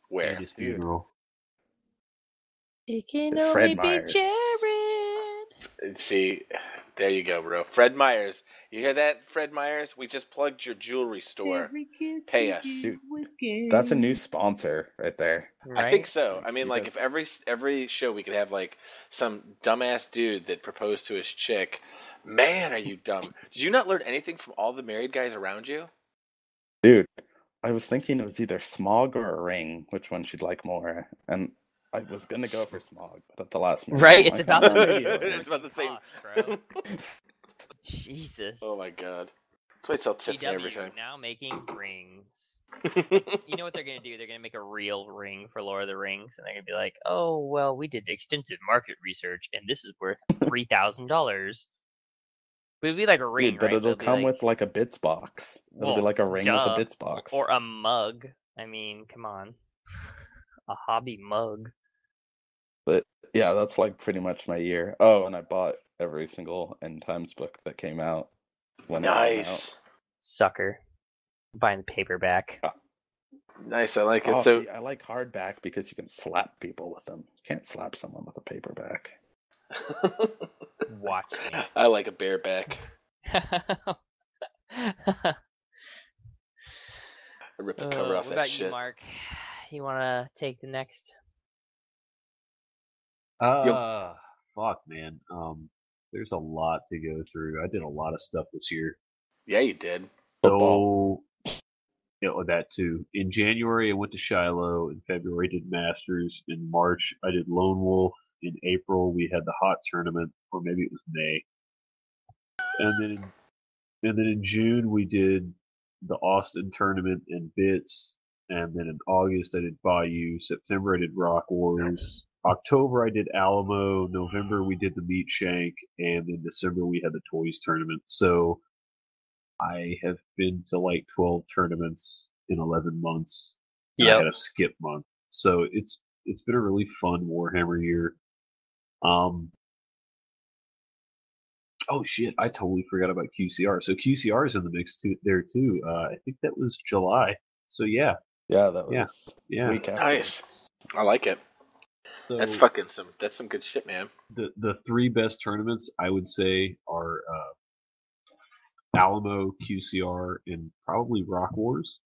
Where? His funeral. It can Fred only Myers. be Jared. See, there you go, bro. Fred Myers. You hear that, Fred Myers? We just plugged your jewelry store. Pay us. Dude, that's a new sponsor right there. I think so. I mean, He like, does. if every show we could have, like, some dumbass dude that proposed to his chick. Man, are you dumb. Did you not learn anything from all the married guys around you? Dude, I was thinking it was either Smog or a ring, which one she'd like more. And I was going to go for Smog, but at the last minute. Right, I'm it's like, about "Oh, the maybe a ring." It's about the same. cost, bro. Jesus. Oh my god. That's why I tell Tiffany every GW time. now making rings. You know what they're gonna do? They're gonna make a real ring for Lord of the Rings, and they're gonna be like, "Oh, well, we did extensive market research, and this is worth $3,000." But it'd be like a ring, Dude, but right? it'll come with like a bits box. It'll be like a ring with a bits box. Or a mug. I mean, come on. A hobby mug. But yeah, that's like pretty much my year. Oh, and I bought every single End Times book that came out when it came Nice. Sucker. I'm buying the paperback. Nice, I like it. out. So See, I like hardback because you can slap people with them. You can't slap someone with a paperback. Watch me. I like a bareback. I rip the cover off what that about shit. you, Mark? You want to take the next? Fuck, man. There's a lot to go through. I did a lot of stuff this year. Yeah, you did. Football. So, that too. In January, I went to Shiloh. In February, I did Masters. In March, I did Lone Wolf. In April, we had the Hot Tournament, or maybe it was May. And then in June, we did the Austin Tournament and Bits. And then in August, I did Bayou. September, I did Rock Wars. October, I did Alamo. November, we did the Meat Shank. And in December, we had the Toys Tournament. So I have been to like 12 tournaments in 11 months. And I had a skip month. So it's been a really fun Warhammer year. Oh shit, I totally forgot about QCR. So QCR is in the mix there too. I think that was July. So yeah. Yeah, that was week after. Nice. I like it. So That's some good shit, man. The three best tournaments I would say are Alamo, QCR, and probably Rock Wars.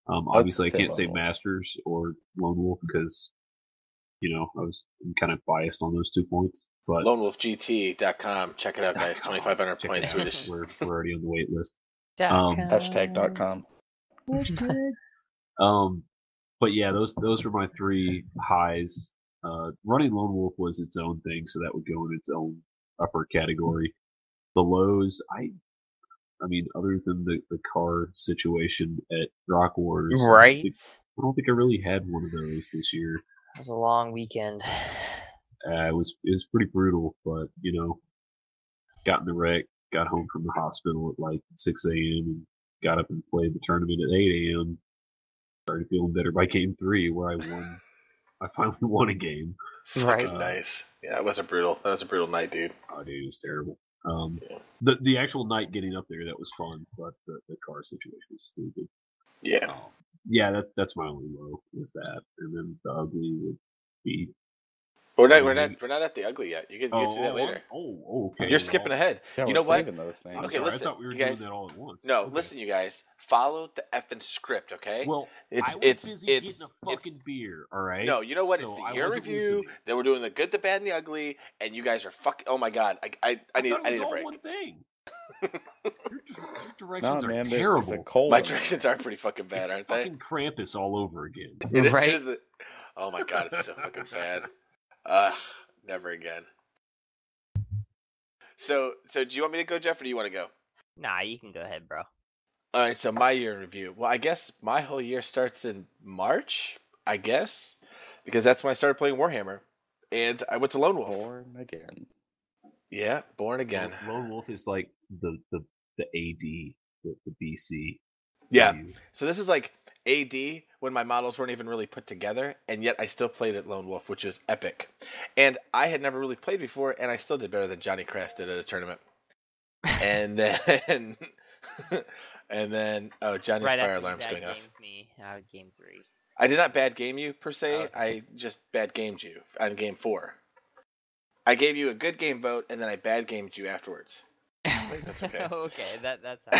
Obviously I can't say Masters or Lone Wolf because I'm kind of biased on those 2 points. But LoneWolfGT.com. Check it out, guys. 2,500 points Swedish. We're already on the wait list. Hashtag.com. But yeah, those were my three highs. Running Lone Wolf was its own thing, so that would go in its own upper category. The lows, I mean, other than the car situation at Rock Wars, right? I don't think I really had one of those this year. It was a long weekend. It was pretty brutal, but got in the wreck, got home from the hospital at like 6 a.m. and got up and played the tournament at 8 a.m. Started feeling better by game 3, where I won. I finally won a game. Right. Nice. Yeah, that was a brutal night, dude. Oh, dude, it was terrible. The actual night getting up there, that was fun, but the car situation was stupid. Yeah. Yeah, that's my only low, was that, and then the ugly would be. We're not at the ugly yet. You can see that later. Okay. You're skipping ahead. Yeah, you know what? Those things. Okay, sorry, listen. I thought we were you guys, doing that all at once. No, okay. Listen, you guys. Follow the effing script, okay? Well, I was busy getting a fucking beer. All right. No, you know what? So it's the year review. Listening. Then we're doing the good, the bad, and the ugly, and you guys are fucking. Oh my god! I need a break. One thing. Your directions are terrible. My directions are pretty fucking bad, aren't they? Fucking Krampus all over again. Right? Oh my god, it's so fucking bad. Never again. So do you want me to go, Jeff, or do you want to go? Nah, you can go ahead, bro. All right, so my year in review. Well, I guess my whole year starts in March, I guess, because that's when I started playing Warhammer, and I went to Lone Wolf. Born again. Yeah, born again. Lone Wolf is like the AD, the BC. Yeah. So this is like AD when my models weren't even really put together, and yet I still played at Lone Wolf, which was epic. And I had never really played before, and I still did better than Johnny Crass did at a tournament. And then, Johnny's fire alarm's going off. Me out of game 3. I did not bad game you per se. I just bad gamed you on game 4. I gave you a good game vote, and then I bad gamed you afterwards. That's okay. Okay, that's how.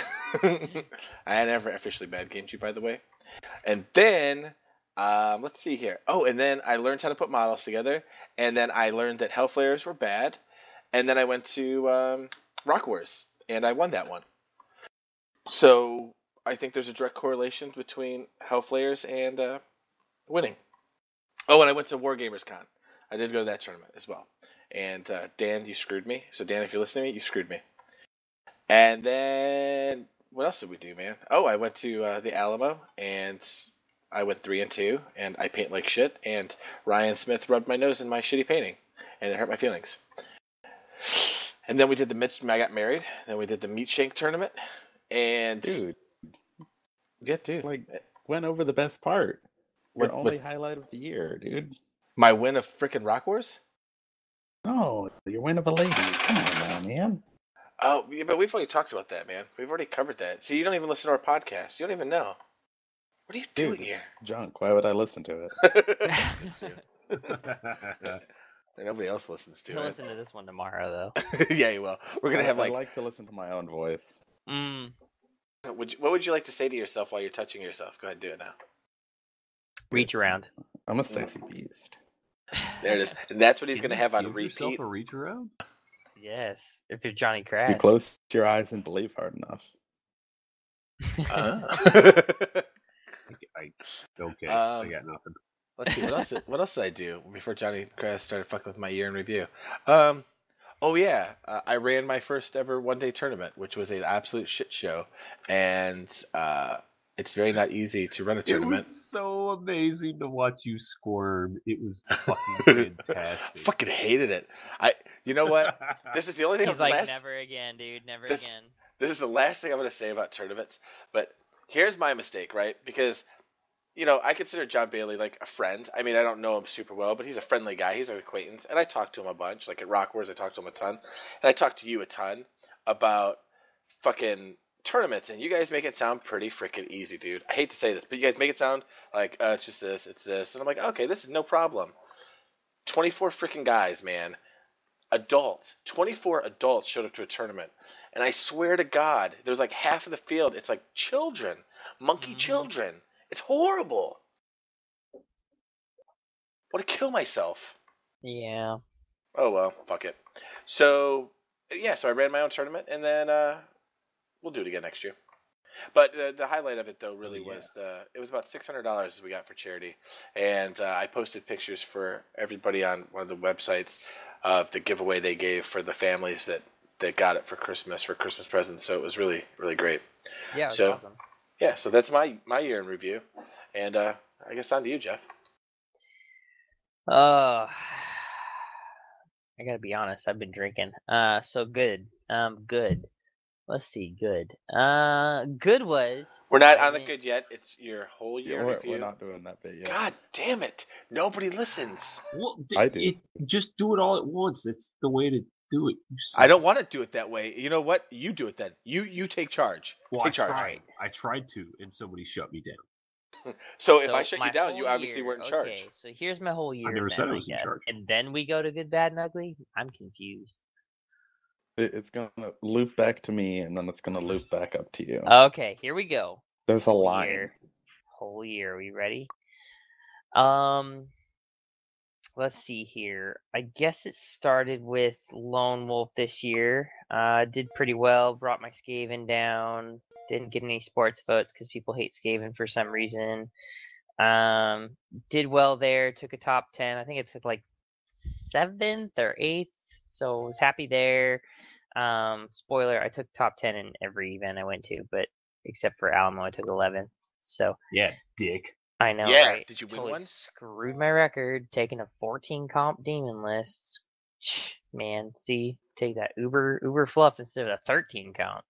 I never officially bad gamed you, by the way. And then, let's see here. Oh, and then I learned how to put models together, and then I learned that Hellflayers were bad, and then I went to Rock Wars, and I won that one. So I think there's a direct correlation between Hellflayers and winning. Oh, and I went to Wargamers Con. I did go to that tournament as well. And Dan, you screwed me. So Dan, if you're listening to me, you screwed me. And then what else did we do, man? Oh, I went to the Alamo, and I went 3-2, and I paint like shit. And Ryan Smith rubbed my nose in my shitty painting, and it hurt my feelings. And then we did I got married. Then we did the Meat Shank tournament, and dude, like went over the best part. Your only highlight of the year, dude. My win of frickin' Rock Wars? No, your win of a lady. Come on now, man. Oh, yeah, but we've already talked about that, man. We've already covered that. See, you don't even listen to our podcast. You don't even know. What are you doing here? Junk. Why would I listen to it? Nobody else listens to it. He'll listen to this one tomorrow, though. Yeah, you will. We're gonna have I like to listen to my own voice. What would you like to say to yourself while you're touching yourself? Go ahead, do it now. Reach around. I'm a sexy beast. There it is. And that's what he's gonna have on give repeat. Yourself a reach around? Yes, if you're Johnny Crass. You close your eyes and believe hard enough. Okay, I got nothing. Let's see what else. What else did I do before Johnny Crass started fucking with my year in review? Oh yeah, I ran my first ever one-day tournament, which was an absolute shit show, and it's very not easy to run a It tournament. was so amazing to watch you squirm. It was fucking fantastic. Fucking hated it. You know what? This is the only thing. He's like, never again, dude, never again. This is the last thing I'm going to say about tournaments. But here's my mistake, right? Because I consider John Bailey like a friend. I mean, I don't know him super well, but he's a friendly guy. He's an acquaintance, and I talk to him a bunch. Like at Rock Wars, I talk to him a ton, and I talk to you a ton about fucking tournaments, and you guys make it sound pretty freaking easy, dude. I hate to say this, but you guys make it sound like it's just this, it's this, and I'm like, okay, this is no problem. 24 freaking guys, man. 24 adults showed up to a tournament. And I swear to God, there's like half of the field, it's like children, monkey children. It's horrible. I want to kill myself. Yeah. Oh, well, fuck it. So, yeah, so I ran my own tournament, and then we'll do it again next year. But the highlight of it, though, really was it was about $600 we got for charity. And I posted pictures for everybody on one of the websites of the giveaway they gave for the families that got it for Christmas presents. So it was really, really great. Yeah, it was awesome. Yeah, so that's my year in review. And I guess on to you, Jeff. I gotta be honest, I've been drinking. So good. Good. Let's see, good. Good was... We're not on the good yet. It's your whole year in review. We're not doing that bit yet. God damn it. Nobody listens. Well, I do. Just do it all at once. It's the way to do it. I don't want to do it that way. You know what? You do it then. You take charge. Well, take charge. I tried to, and somebody shut me down. So if I shut you down, you obviously weren't in charge. Okay, so here's my whole year. I never said I was in charge. And then we go to good, bad, and ugly? I'm confused. It's going to loop back to me, and then it's going to loop back up to you. Okay, here we go. There's a line. Whole year. Are we ready? Let's see here. I guess it started with Lone Wolf this year. Did pretty well. Brought my Skaven down. Didn't get any sports votes because people hate Skaven for some reason. Did well there. Took a top 10. I think it took like 7th or 8th. So was happy there. Spoiler, I took top 10 in every event I went to, but except for Alamo, I took 11th. So yeah, dick. I know, yeah, right? Did you win totally one? Screwed my record, taking a 14 comp demon list. Man, see, take that uber fluff instead of a 13 count.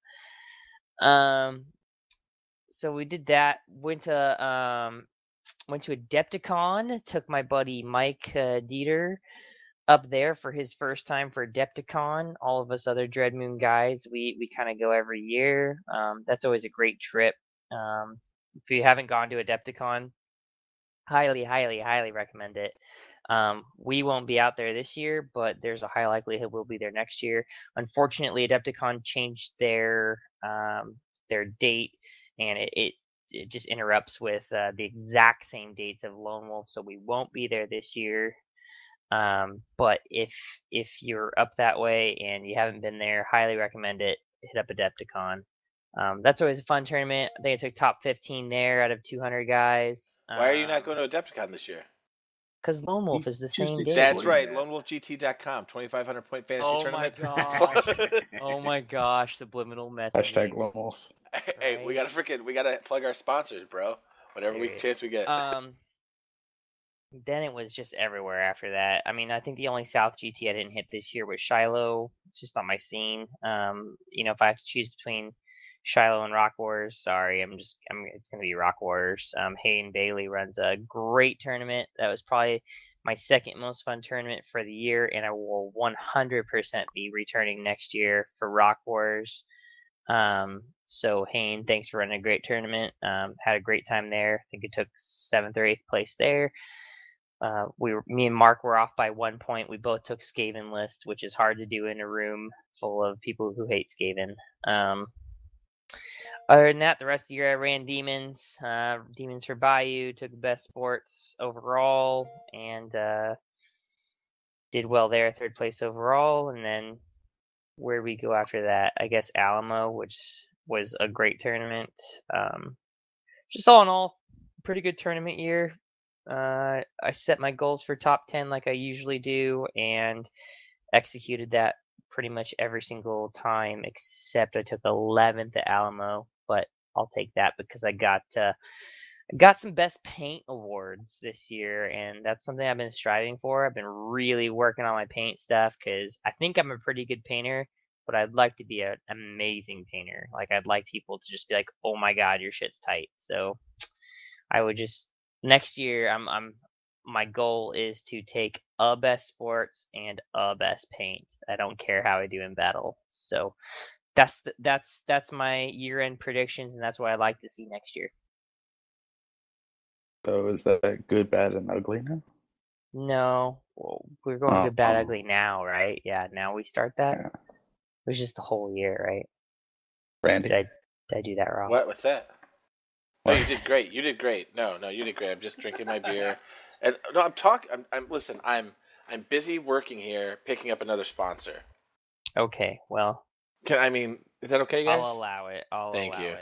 So we did that. Went to Adepticon. Took my buddy Mike Dieter up there for his first time for Adepticon. All of us other Dread Moon guys, we kind of go every year. That's always a great trip. If you haven't gone to Adepticon, highly recommend it. We won't be out there this year, but there's a high likelihood we'll be there next year. Unfortunately, Adepticon changed their date, and it just interrupts with the exact same dates of Lone Wolf, so we won't be there this year. But if you're up that way and you haven't been there, highly recommend it. Hit up Adepticon. That's always a fun tournament. I think I took top 15 there out of 200 guys. Why are you not going to Adepticon this year? Because Lone Wolf is the same day. That's right. LoneWolfGT.com, 2,500 point fantasy tournament. Oh my gosh, subliminal message. Hashtag Lone Wolf. Hey, right? we gotta plug our sponsors, bro. Whatever chance we get. Then it was just everywhere after that. I mean, I think the only South GT I didn't hit this year was Shiloh. It's just not my scene. If I have to choose between Shiloh and Rock Wars, sorry, it's gonna be Rock Wars. Hayden Bailey runs a great tournament. That was probably my second most fun tournament for the year, and I will 100% be returning next year for Rock Wars. So Hayden, thanks for running a great tournament. Had a great time there. I think it took 7th or 8th place there. Me and Mark were off by 1 point. We both took Skaven list, which is hard to do in a room full of people who hate Skaven. Other than that, the rest of the year I ran Demons. Demons for Bayou, took the best sports overall, and did well there, 3rd place overall. And then where we go after that, I guess Alamo, which was a great tournament. Just all in all, pretty good tournament year. I set my goals for top 10 like I usually do, and executed that pretty much every single time, except I took 11th at Alamo, but I'll take that because I got some best paint awards this year, and that's something I've been striving for. I've been really working on my paint stuff because I think I'm a pretty good painter, but I'd like to be an amazing painter. Like, I'd like people to just be like, "Oh my god, your shit's tight." So I would just next year my goal is to take a best sports and a best paint. I don't care how I do in battle. So that's my year-end predictions, and that's what I'd like to see next year. So is that good, bad, and ugly now? No, well, we're going good, bad, ugly now, right? Yeah, now we start that. Yeah. It was just the whole year, right? Randy? Did I do that wrong? What's that? No, you did great. You did great. No, you did great. I'm just drinking my beer, and no, I'm talking. Listen. I'm busy working here, picking up another sponsor. Okay, well. Is that okay, guys? I'll allow it. Thank you.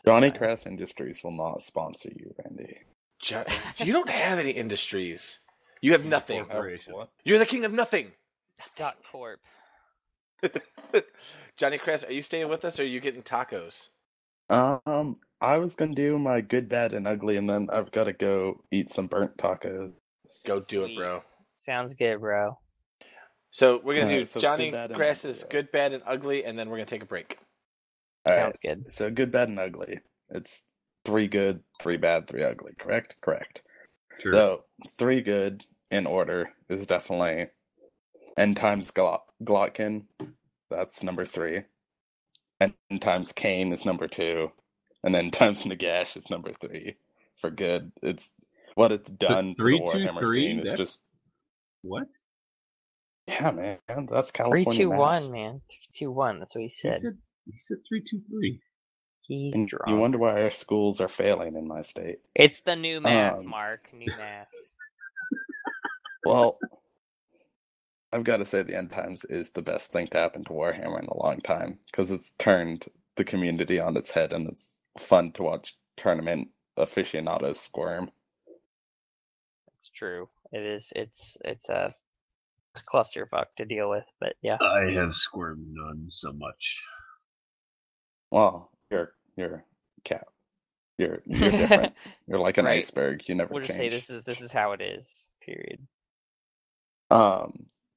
Johnny Crass Industries will not sponsor you, Randy. You don't have any industries. You have nothing. You're the king of nothing. .corp. Johnny Crass, are you staying with us, or are you getting tacos? I was gonna do my good, bad, and ugly, and then I've got to go eat some burnt tacos. Go do it, bro. Sounds good, bro. So we're gonna do Johnny Crass's good, bad, and ugly, and then we're gonna take a break. Sounds good. So good, bad, and ugly. It's 3 good, 3 bad, 3 ugly. Correct. Sure. So 3 good in order is definitely N times Glotkin. That's number 3. N times Kane is number 2, and then times Nagash is number 3 for good. It's what it's done to the Warhammer scene. It's just what? Yeah, man, that's California. 3-2-1, man. 3-2-1. That's what he said. He said 3-2-3. He's and drunk. You wonder why our schools are failing in my state. It's the new math, Mark. New math. Well, I've got to say the End Times is the best thing to happen to Warhammer in a long time, because it's turned the community on its head, and it's fun to watch tournament aficionados squirm. It's true. It is. It's a clusterfuck to deal with, but yeah. I have squirmed none so much. Well, you're cat. You're different. You're like an iceberg. You never we'll change. Just say this is how it is. Period.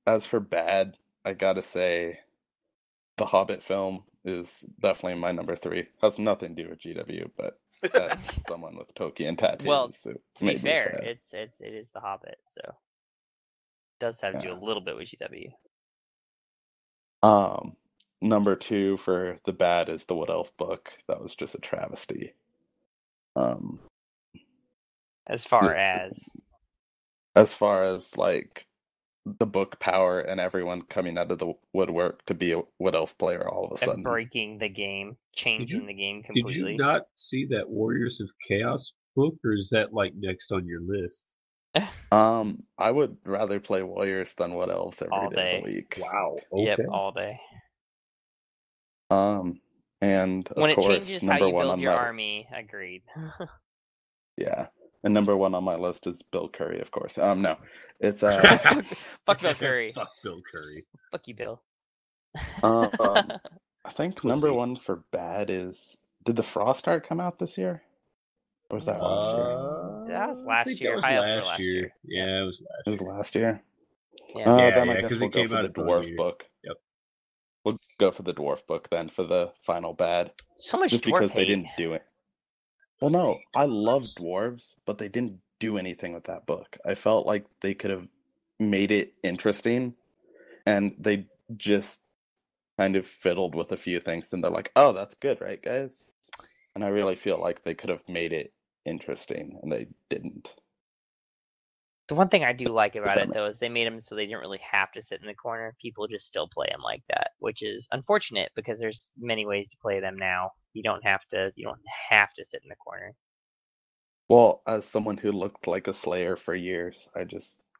As for bad, I gotta say, the Hobbit film is definitely my number 3. Has nothing to do with GW, but as someone with Tolkien tattoos, well, to be fair, it is the Hobbit, so it does have to do a little bit with GW. Number 2 for the bad is the Wood Elf book. That was just a travesty. As far as like the book power and everyone coming out of the woodwork to be a Wood Elf player all of a sudden. Breaking the game, changing the game completely. Did you not see that Warriors of Chaos book, or is that like next on your list? I would rather play Warriors than Wood Elves every day of the week. Wow. Okay. Yep, all day. And of when it course, changes how you build your army, agreed. Yeah. And number 1 on my list is Bill Curry, of course. No. It's Fuck Bill Curry. Fuck Bill Curry. Fuck you, Bill. I think number 1 for bad is, did the Frost art come out this year? Or was that last year? That was last year. Last year. Yeah, it was last year. It was last year? Yeah. Then I guess we'll go for the Dwarf book. Yep. We'll go for the Dwarf book then for the final bad. So much just dwarf because hate. They didn't do it. Well, no, I love dwarves, but they didn't do anything with that book. I felt like they could have made it interesting, and they just kind of fiddled with a few things, and they're like, oh, that's good, right, guys? And I really feel like they could have made it interesting, and they didn't. The one thing I do like about it, though, is they made them so they didn't really have to sit in the corner. People just still play them like that, which is unfortunate because there's many ways to play them now. You don't have to sit in the corner. Well, as someone who looked like a Slayer for years,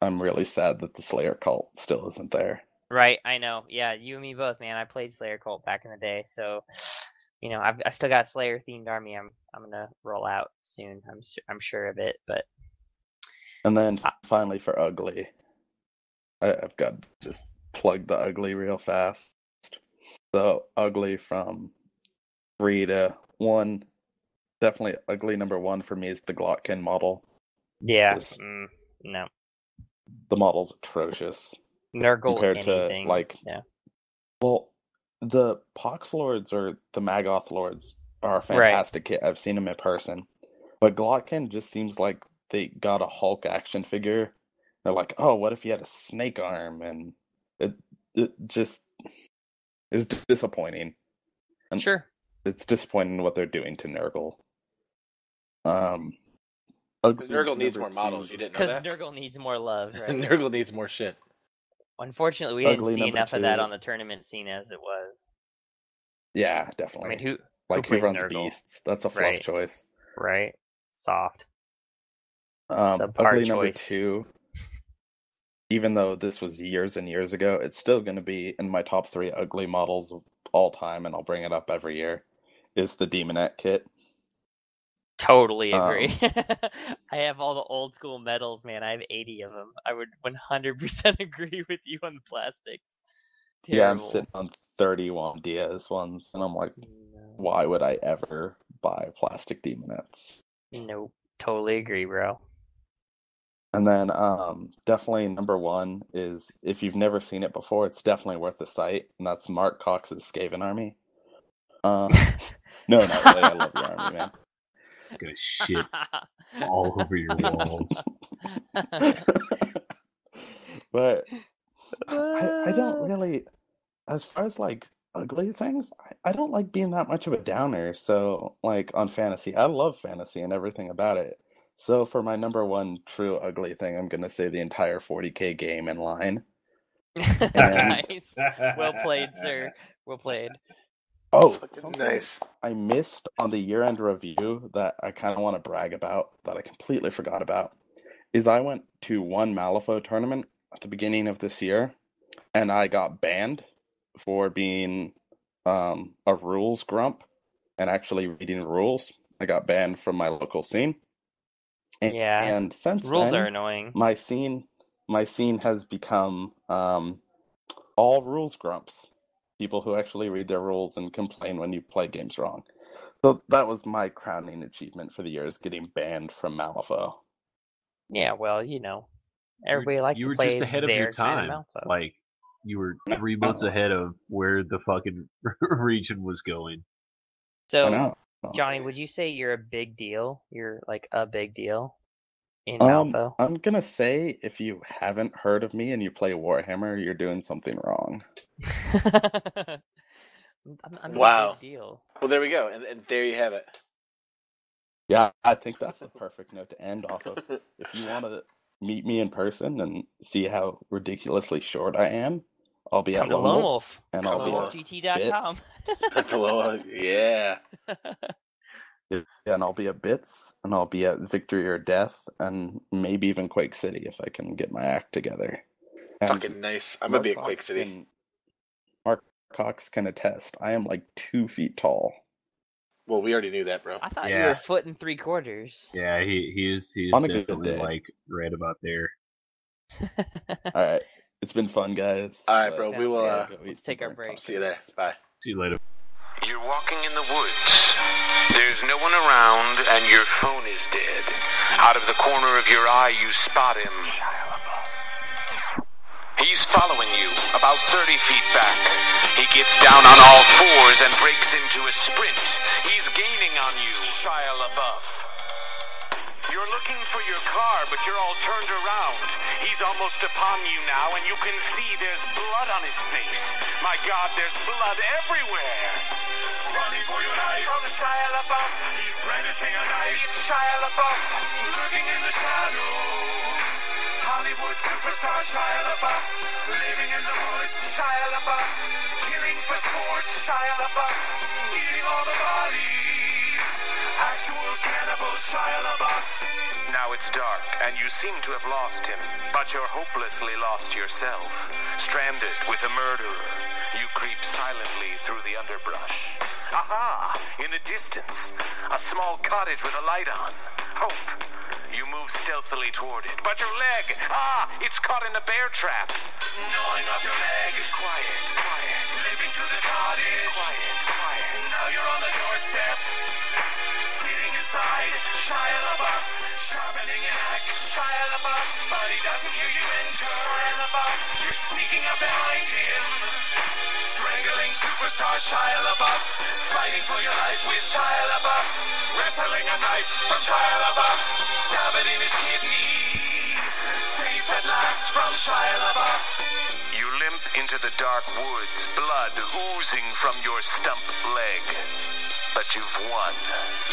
I'm really sad that the Slayer cult still isn't there. Right, I know. Yeah, you and me both, man. I played Slayer cult back in the day, so I still got Slayer themed army. I'm gonna roll out soon. I'm sure of it. But And then finally for ugly, I've got to just plug the ugly real fast. So ugly from 3 to 1. Definitely ugly number 1 for me is the Glockkin model. yeah, no. The model's atrocious. Nurgle compared anything. to yeah. Well, the Pox Lords or the Magoth Lords are a fantastic kit. I've seen them in person. But Glockkin just seems like they got a Hulk action figure. They're like, oh, what if he had a snake arm? And it just is disappointing. And Sure. it's disappointing what they're doing to Nurgle. Because Nurgle needs more models. You didn't know Because that? Nurgle needs more love, right? Nurgle needs more shit. Unfortunately, we didn't see enough of that on the tournament scene as it was. Yeah, definitely. I mean, who plays runs Nurgle? Beasts? That's a fluff choice. Right. Soft. Ugly number 2. Even though this was years and years ago, it's still going to be in my top 3 ugly models of all time, and I'll bring it up every year, is the Demonette kit. Totally agree. I have all the old school medals, man. I have 80 of them. I would 100% agree with you on the plastics. Terrible. Yeah, I'm sitting on 31 Diaz ones, and I'm like, why would I ever buy plastic Demonettes? Nope. Totally agree, bro. And then definitely number 1 is, if you've never seen it before, it's definitely worth the sight, and that's Mark Cox's Skaven Army. No, not really. I love your army, man. Gonna shit all over your walls. But I don't really, as far as like ugly things, I don't like being that much of a downer. So like on fantasy, I love fantasy and everything about it. So for my number 1 true ugly thing, I'm gonna say the entire 40K game in line. Nice. Well played, sir. Well played. Oh, nice. I missed on the year-end review that I kind of want to brag about, that I completely forgot about, is I went to one Malifaux tournament at the beginning of this year, and I got banned for being a rules grump and actually reading rules. I got banned from my local scene. And since rules then, are annoying. My scene has become all rules grumps. People who actually read their rules and complain when you play games wrong. So that was my crowning achievement for the year, is getting banned from Malifaux. Yeah, well, everybody likes to play You were just ahead of your time. Kind of Malifaux. Like, you were 3 months ahead of where the fucking region was going. So, Johnny, would you say you're a big deal? You're like a big deal in Malifaux? I'm gonna say, if you haven't heard of me and you play Warhammer, you're doing something wrong. I'm wow. a big deal. Well, there we go, and there you have it. Yeah, I think that's the perfect note to end off of. If you want to meet me in person and see how ridiculously short I am, I'll be at Lone Wolf, and I'll be at GT.com. Yeah. Yeah, and I'll be at Bits, and I'll be at Victory or Death, and maybe even Quake City if I can get my act together. And fucking nice. I'm going to be at Quake City. Mark Cox can attest. I am like 2 feet tall. Well, we already knew that, bro. I thought you were 1 3/4. Yeah, he is definitely like right about there. Alright. It's been fun, guys. Alright, bro. We will let's take our break. See you there. Bye. See you later. You're walking in the woods. There's no one around, and your phone is dead. Out of the corner of your eye, you spot him. He's following you, about 30 feet back. He gets down on all fours and breaks into a sprint. He's gaining on you. Shia LaBeouf. You're looking for your car, but you're all turned around. He's almost upon you now, and you can see there's blood on his face. My God, there's blood everywhere. Running for your life from Shia LaBeouf. He's brandishing a knife. It's Shia LaBeouf. Lurking in the shadows. Hollywood superstar Shia LaBeouf. Living in the woods. Shia LaBeouf. Killing for sport. Shia LaBeouf. Eating all the bodies. Actual cannibal Shia LaBeouf. Now it's dark, and you seem to have lost him, but you're hopelessly lost yourself. Stranded with a murderer, you creep silently through the underbrush. Aha! In the distance, a small cottage with a light on. Hope. You move stealthily toward it. But your leg! Ah! It's caught in a bear trap. Gnawing off your leg. Quiet, quiet. Limping to the cottage. Quiet, quiet. Now you're on the doorstep. Sitting inside, Shia LaBeouf, sharpening an axe. Shia LaBeouf, but he doesn't hear you enter. Shia LaBeouf, you're sneaking up behind him. Strangling superstar Shia LaBeouf, fighting for your life with Shia LaBeouf. Wrestling a knife from Shia LaBeouf, stab it in his kidney. Safe at last from Shia LaBeouf. You limp into the dark woods, blood oozing from your stump leg. But you've won.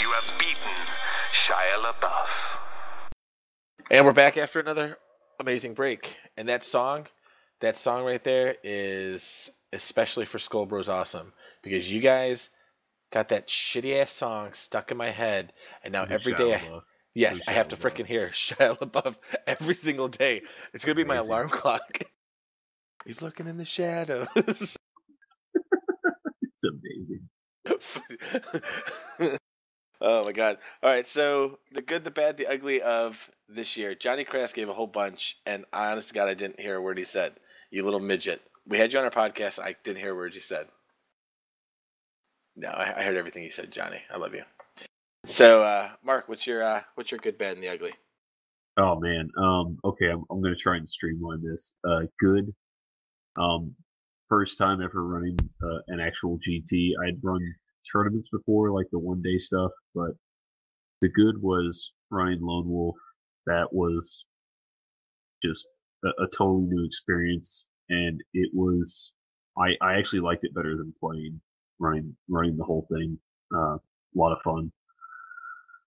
You have beaten Shia LaBeouf. And we're back after another amazing break. And that song right there is especially for Skull Bros Awesome. Because you guys got that shitty ass song stuck in my head. And now every day I have to freaking hear Shia LaBeouf every single day. It's going to be my alarm clock. He's looking in the shadows. It's amazing. Oh my god. Alright, so the good, the bad, the ugly of this year. Johnny Crass gave a whole bunch, and honest to God, I didn't hear a word he said. You little midget. We had you on our podcast, I didn't hear a word you said. No, I heard everything you said, Johnny. I love you. So, Mark, what's your good, bad, and the ugly? Oh man. Okay, I'm gonna try and streamline this. Good. First time ever running an actual GT. I'd run tournaments before, like the one-day stuff, but the good was running Lone Wolf. That was just a totally new experience, and it was I actually liked it better than playing running the whole thing. A lot of fun,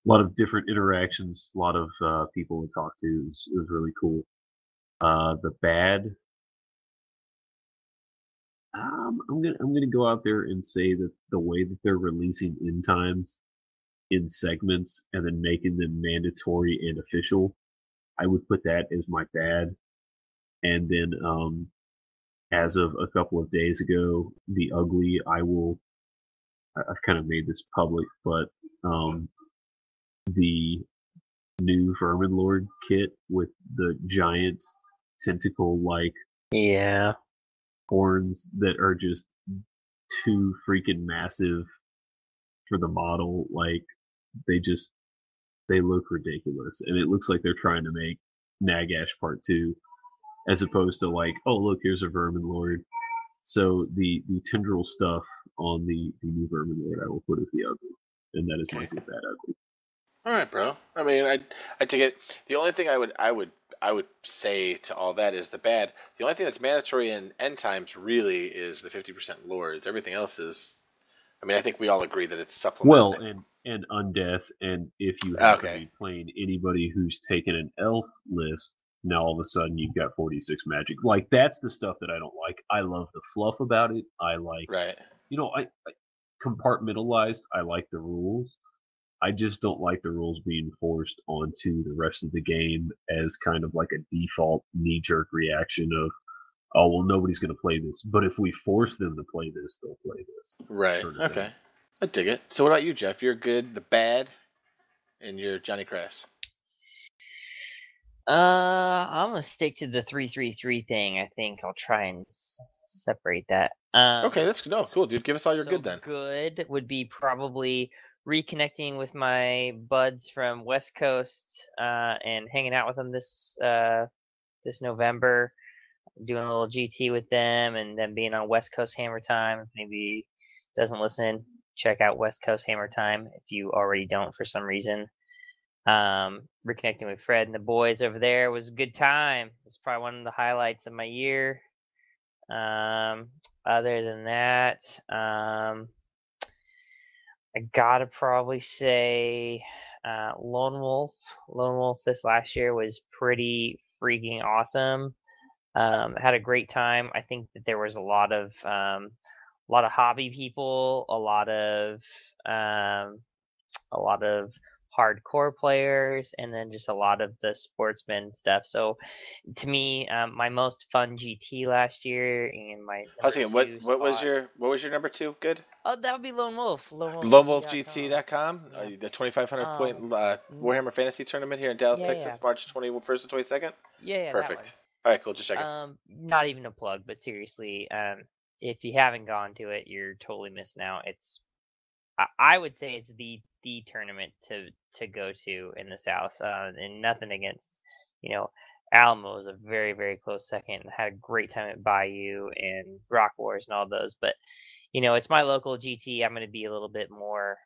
a lot of different interactions, a lot of people to talk to. It was really cool. The bad, I'm gonna go out there and say that the way that they're releasing end times in segments and then making them mandatory and official, I would put that as my bad. And then as of a couple of days ago, the ugly, I've kind of made this public, but the new Vermin Lord kit with the giant tentacle like horns that are just too freaking massive for the model. Like they look ridiculous, and it looks like they're trying to make Nagash Part 2 as opposed to like, oh look, here's a Vermin Lord. So the tendril stuff on the new Vermin Lord I will put as the ugly, and that is my good bad ugly. All right, bro. I mean, I take it. The only thing I would say to all that is the bad. The only thing that's mandatory in end times really is the 50% lords. Everything else is. I mean, I think we all agree that it's supplemental. Well, and undeath, and if you happen to be playing anybody who's taken an elf list, now all of a sudden you've got 46 magic. Like, that's the stuff that I don't like. I love the fluff about it. I like, I compartmentalized. I like the rules. I just don't like the rules being forced onto the rest of the game as kind of like a default knee-jerk reaction of, oh, well, nobody's going to play this. But if we force them to play this, they'll play this. Right. Okay. I dig it. So what about you, Jeff? You're good, the bad, and you're Johnny Crass. I'm going to stick to the 333 thing. I think I'll try and separate that. Okay, that's cool, dude. Give us all your good then. Good would be probably reconnecting with my buds from West Coast and hanging out with them this November, doing a little GT with them, and then being on West Coast Hammer Time. If maybe doesn't listen, check out West Coast Hammer Time if you already don't for some reason. Reconnecting with Fred and the boys over there was a good time. It's probably one of the highlights of my year. Other than that, I gotta probably say Lone Wolf. Lone Wolf this last year was pretty freaking awesome. Had a great time. I think that there was a lot of hobby people, a lot of hardcore players, and then just a lot of the sportsman stuff. So to me, my most fun GT last year, and my I was number thinking, two what was spot. your number 2? Good. Oh, that would be Lone Wolf. LoneWolfGT.com, Yeah. the 2,500 point Mm, Warhammer Fantasy Tournament here in Dallas, yeah, yeah, Texas, March 21st and 22nd. yeah, that one. Perfect. All right, cool. Just checking. Not even a plug, but seriously, if you haven't gone to it, you're totally missing out. I would say it's the tournament to go to in the South, and nothing against, Alamo is a very, very close second. Had a great time at Bayou and Rock Wars and all those, but it's my local GT. I'm going to be a little bit more,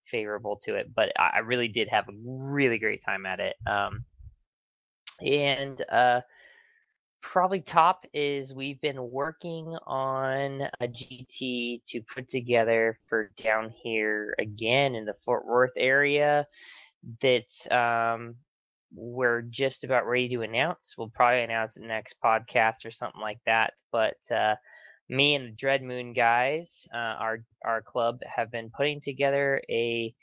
favorable to it, but I really did have a really great time at it. And probably top is we've been working on a GT to put together for down here again in the Fort Worth area that we're just about ready to announce. We'll probably announce it next podcast or something like that. But me and the Dread Moon guys, our club, have been putting together a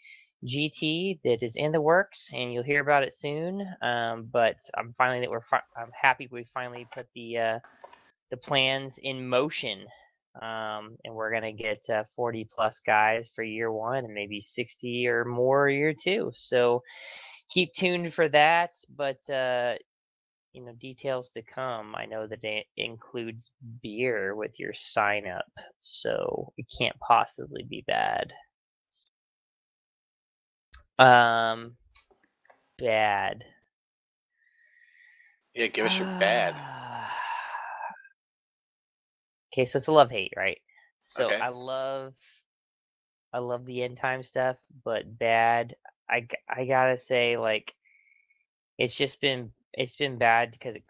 GT that is in the works, and you'll hear about it soon. But I'm I'm happy we finally put the plans in motion. And we're gonna get 40 plus guys for year one, and maybe 60 or more year two. So keep tuned for that. But details to come. I know that it includes beer with your sign up, so it can't possibly be bad. Bad. Yeah, give us your bad. Okay, so it's a love-hate, right? So Okay. I love the end time stuff, but bad. I gotta say, like, it's been bad because it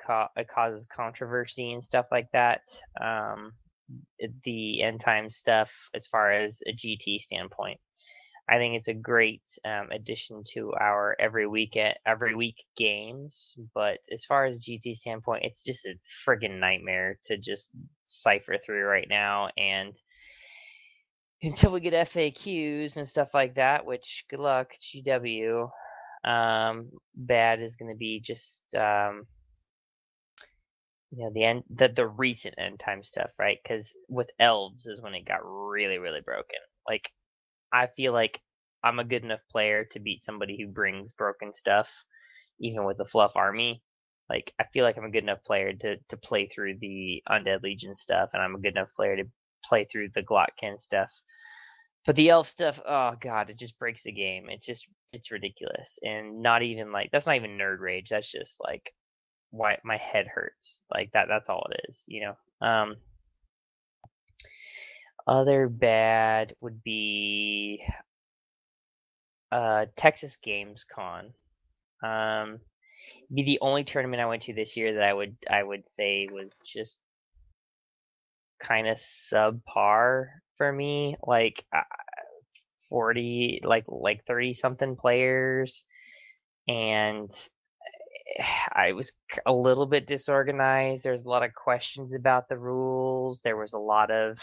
causes controversy and stuff like that. The end time stuff, as far as a GT standpoint, I think it's a great addition to our every week games. But as far as GT standpoint, it's just a friggin' nightmare to just cipher through right now. And until we get FAQs and stuff like that, which good luck, GW. Bad is going to be just the recent end time stuff, right? Because with elves is when it got really, really broken. Like, I feel like I'm a good enough player to beat somebody who brings broken stuff, even with a fluff army. Like, I feel like I'm a good enough player to play through the Undead Legion stuff, and I'm a good enough player to play through the Glotkin stuff. But the elf stuff, oh god, it just breaks the game. It's ridiculous, and not even like that's not even nerd rage. That's just like why my head hurts. Like that's all it is, Other bad would be Texas Games Con. Be the only tournament I went to this year that I would say was just kind of subpar for me. Like 40, like 30 something players, and I was a little bit disorganized. There's a lot of questions about the rules. There was a lot of,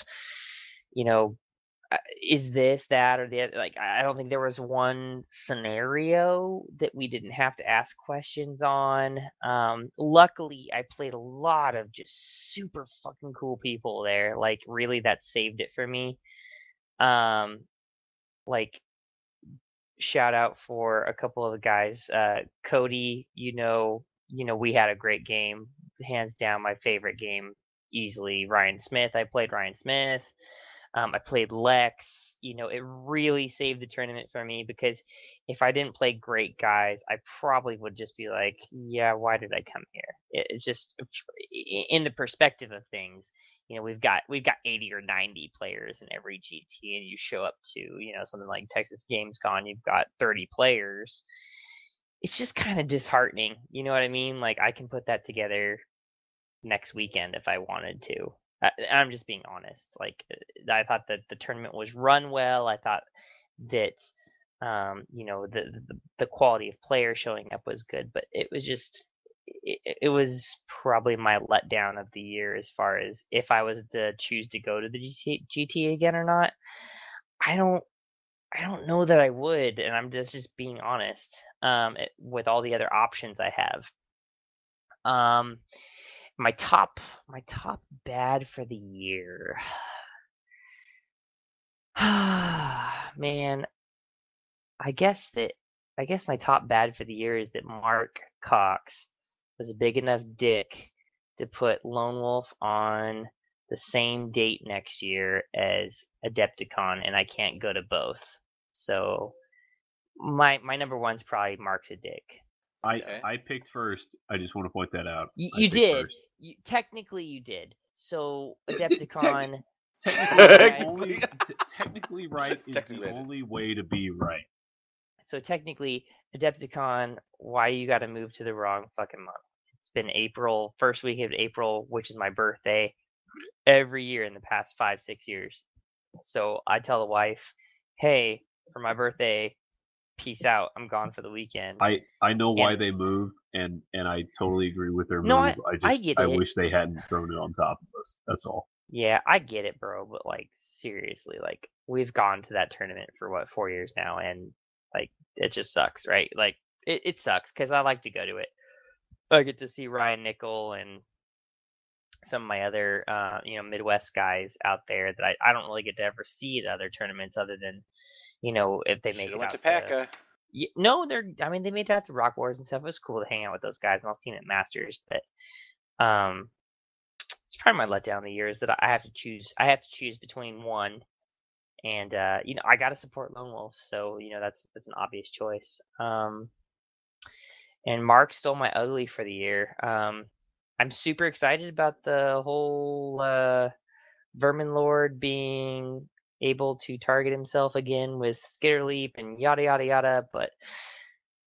is this, that, or the other? Like, I don't think there was one scenario that we didn't have to ask questions on. Luckily, I played a lot of just super fucking cool people there. Like, really, that saved it for me. Like, shout out for a couple of the guys. Cody, we had a great game. Hands down, my favorite game, easily. Ryan Smith. I played Ryan Smith. I played Lex. It really saved the tournament for me, because if I didn't play great guys, I probably would just be like, yeah, why did I come here? It's just in the perspective of things. We've got 80 or 90 players in every GT, and you show up to something like Texas Games Con, you've got 30 players. It's just kind of disheartening. You know what I mean? Like, I can put that together next weekend if I wanted to. I'm just being honest. Like, I thought that the tournament was run well. I thought that the quality of players showing up was good, but it was just it was probably my letdown of the year, as far as if I was to choose to go to the GT again or not. I I don't know that I would, and I'm just being honest. With all the other options I have. My top bad for the year. Man, I guess my top bad for the year is that Mark Cox was a big enough dick to put Lone Wolf on the same date next year as Adepticon, and I can't go to both. So my number one's probably Mark's a dick. I picked first. I just want to point that out. You did. Technically, you did. So Adepticon. Technically right is the only way to be right. So technically, Adepticon, why you got to move to the wrong fucking month? It's been April, first week of April, which is my birthday, every year in the past 5-6 years. So I tell the wife, hey, for my birthday, peace out. I'm gone for the weekend. I know why they moved, and I totally agree with their move. I get it. I wish they hadn't thrown it on top of us. That's all. Yeah, I get it, bro. But like, seriously, like, we've gone to that tournament for what, 4 years now, and like, it just sucks, right? Like, it sucks because I like to go to it. I get to see Ryan Nickel and some of my other, Midwest guys out there that I don't really get to ever see at other tournaments other than, if they make it out to PACA. No, they made it out to Rock Wars and stuff. It was cool to hang out with those guys, and I'll see them at Masters. But it's probably my letdown of the year is that I have to choose. I have to choose between one, and I got to support Lone Wolf, so that's an obvious choice. And Mark stole my ugly for the year. I'm super excited about the whole Vermin Lord being able to target himself again with Skitter Leap and yada yada yada, but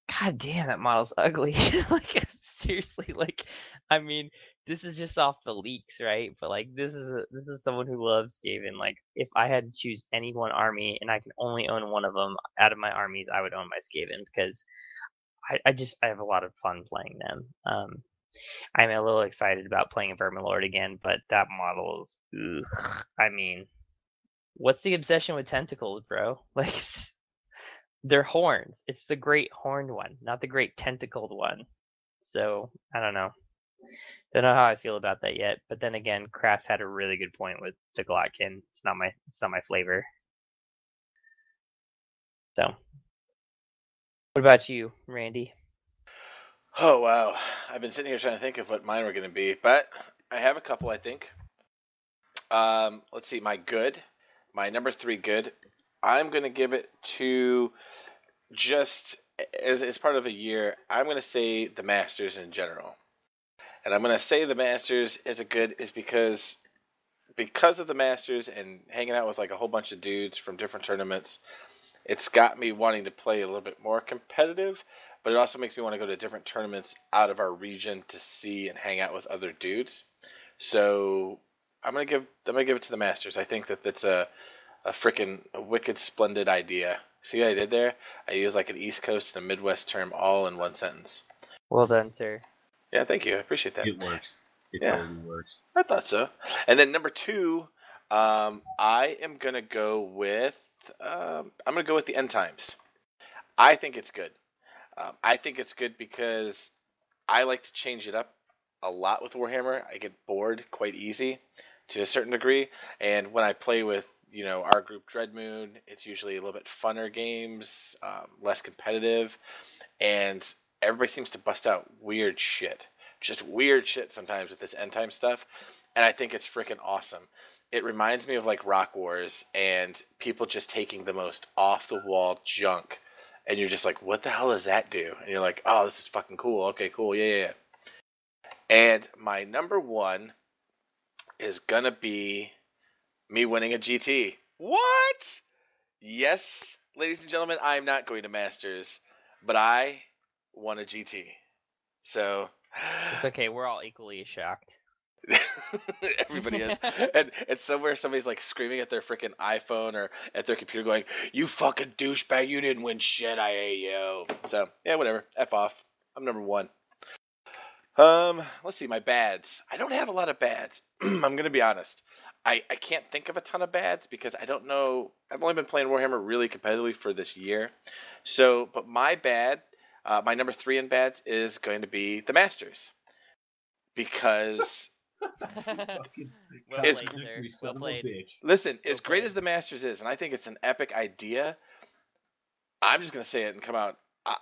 god damn, that model's ugly. Like, seriously, like, I mean, this is just off the leaks, right? But like, this is someone who loves Skaven. Like, if I had to choose any one army and I can only own one of them out of my armies, I would own my Skaven because I have a lot of fun playing them. I'm a little excited about playing Vermilord again, but that model is, ugh. I mean, what's the obsession with tentacles, bro? Like, they're horns. It's the great horned one, not the great tentacled one. So, I don't know. Don't know how I feel about that yet. But then again, Crass had a really good point with the Glotkin. It's not my flavor. So, what about you, Randy? Oh, wow. I've been sitting here trying to think of what mine were going to be, but I have a couple, I think. Let's see, my number 3 good. I'm going to give it to, just as part of a year, I'm going to say the Masters in general. And I'm going to say the Masters is a good is because of the Masters and hanging out with like a whole bunch of dudes from different tournaments, it's got me wanting to play a little bit more competitive, but it also makes me want to go to different tournaments out of our region to see and hang out with other dudes. So I'm gonna give it to the Masters. I think that's a freaking wicked splendid idea. See what I did there? I used like an East Coast and a Midwest term all in one sentence. Well done, sir. Yeah, thank you. I appreciate that. It works. It totally works. I thought so. And then number 2, I am gonna go with the End Times. I think it's good. I think it's good because I like to change it up a lot with Warhammer. I get bored quite easy to a certain degree, and when I play with our group Dreadmoon, it's usually a little bit funner games, less competitive, and everybody seems to bust out weird shit. Just weird shit sometimes with this End Time stuff, and I think it's freaking awesome. It reminds me of like Rock Wars and people just taking the most off-the-wall junk, and you're just like, what the hell does that do? And you're like, oh, this is fucking cool. Okay, cool, yeah. And my number 1 is gonna be me winning a GT. What? Yes, ladies and gentlemen, I'm not going to Masters, but I won a GT. So it's okay. We're all equally as shocked. Everybody is. And somewhere somebody's like screaming at their freaking iPhone or at their computer going, you fucking douchebag, you didn't win shit, I hate you. So, yeah, whatever. F off. I'm number 1. Let's see, my bads. I don't have a lot of bads. I'm going to be honest. I can't think of a ton of bads because I don't know. I've only been playing Warhammer really competitively for this year. So, but my bad, my number 3 in bads is going to be the Masters. Because Well It's- played, sir. You son Well of a played. bitch. listen, as Well great played. as the Masters is, and I think it's an epic idea, I'm just going to say it and come out.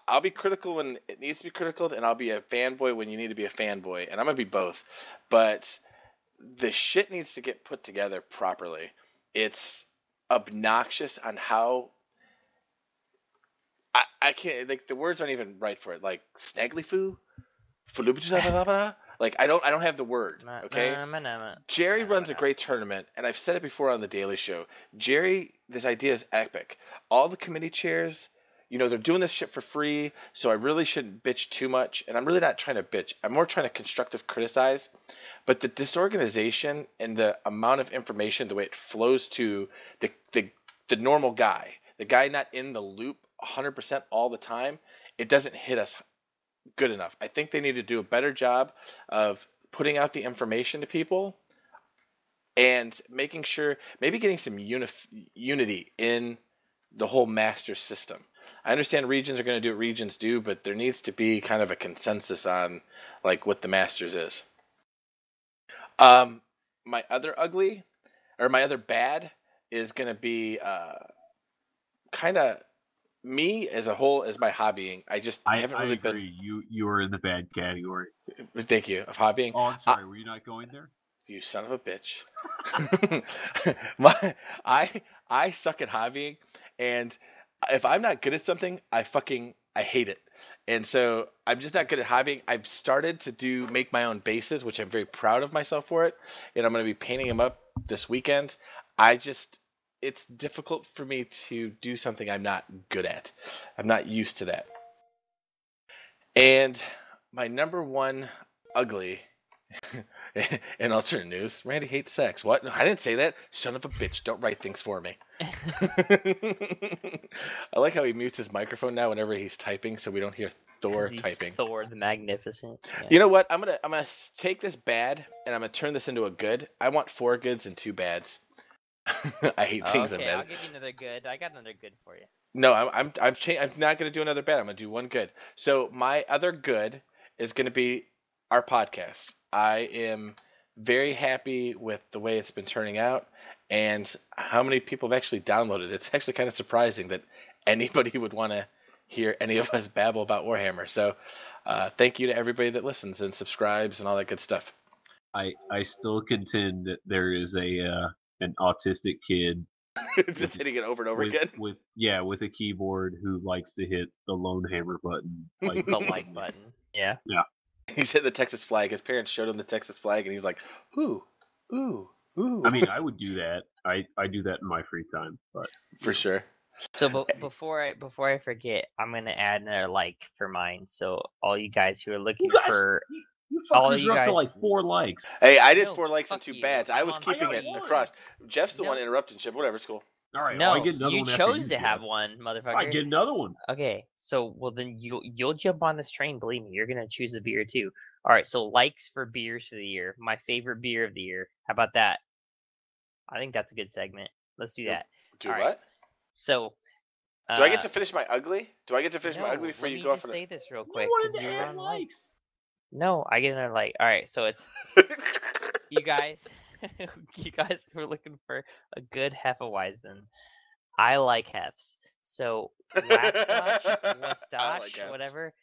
I'll be critical when it needs to be critical, and I'll be a fanboy when you need to be a fanboy, and I'm going to be both. But the shit needs to get put together properly. It's obnoxious on how I can't, like, the words aren't even right for it. Like snagglyfoo, like I don't have the word. Okay, Jerry runs a great tournament, and I've said it before on the Daily Show. Jerry, this idea is epic. All the committee chairs, they're doing this shit for free, so I really shouldn't bitch too much. And I'm really not trying to bitch. I'm more trying to constructive criticize. But the disorganization and the amount of information, the way it flows to the normal guy, the guy not in the loop 100% all the time, it doesn't hit us good enough. I think they need to do a better job of putting out the information to people and making sure, maybe getting some unity in the whole master system. I understand regions are going to do what regions do, but there needs to be kind of a consensus on like what the masters is. My other bad is going to be kind of me as a whole, as my hobbying. I haven't really agree. You are in the bad category. Thank you, of hobbying. Oh, I'm sorry. Were you not going there? You son of a bitch. I suck at hobbying, and if I'm not good at something, I hate it. And so I'm just not good at hobbying. I've started to make my own bases, which I'm very proud of myself for it. And I'm going to be painting them up this weekend. It's difficult for me to do something I'm not good at. I'm not used to that. And my number 1 ugly in alternate news, Randy hates sex. What? I didn't say that. Son of a bitch. Don't write things for me. I like how he mutes his microphone now whenever he's typing, so we don't hear Thor typing. Thor the Magnificent. Yeah. You know what? I'm gonna take this bad and I'm gonna turn this into a good. I want 4 goods and 2 bads. I hate things in Okay, bad. I'll give you another good. I got another good for you. No, I'm not gonna do another bad. I'm gonna do 1 good. So my other good is gonna be our podcast. I am very happy with the way it's been turning out and how many people have actually downloaded it. It's actually kind of surprising that anybody would want to hear any of us babble about Warhammer. So thank you to everybody that listens and subscribes and all that good stuff. I still contend that there is an autistic kid just hitting it over and over again with a keyboard who likes to hit the LoneHammer button, like the like button. Yeah. He's hit the Texas flag. His parents showed him the Texas flag, and he's like, ooh, ooh, ooh. I mean, I would do that. I do that in my free time, but for sure. So before I forget, I'm gonna add another like for mine. So all you guys who are looking for, you fuckers are up to like 4 likes. Hey, I did No, 4 likes and fuck 2 you. bads. I was I'm keeping on it 1. across. Jeff's the No. one interrupting shit. Whatever, it's cool. All right, no, well, I get another you one after chose you, to have Jeff. one, motherfucker. I get another one. Okay, so well then you'll jump on this train. Believe me, you're gonna choose a beer too. All right, so likes for beers of the year. My favorite beer of the year. How about that? I think that's a good segment. Let's do that. Do All what? right. So. Do I get to finish my ugly? Do I get to finish my No, ugly before let you me go off just on say this real You quick wanted because to you're add on likes. No, I get another like. All right, so it's you guys. You guys who are looking for a good Hefeweizen. I like Hefs. So I like Hefs. whatever.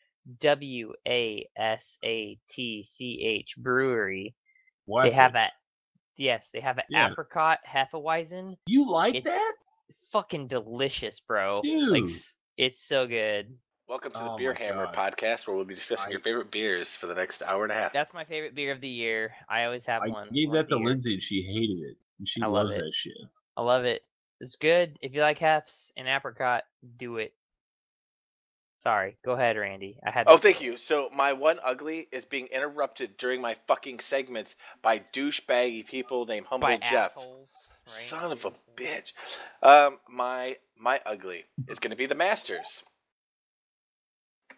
WASATCH Brewery. They have a they have an apricot Hefeweizen. You like It's that? fucking delicious, bro. Dude. Like it's so good. Welcome to the Oh Beer my Hammer God. podcast, where we'll be discussing your favorite beers for the next hour and a half. That's my favorite beer of the year. I always have I one. gave once that to a year. Lindsay and she hated it. And she I love loves it. that shit. I love it. It's good. If you like Hefs and apricot, do it. Sorry. Go ahead, Randy. I had. Oh, thank you. So my 1 ugly is being interrupted during my fucking segments by douchebaggy people named Humble by Jeff. assholes. Right? Son of a bitch. My ugly is going to be the Masters.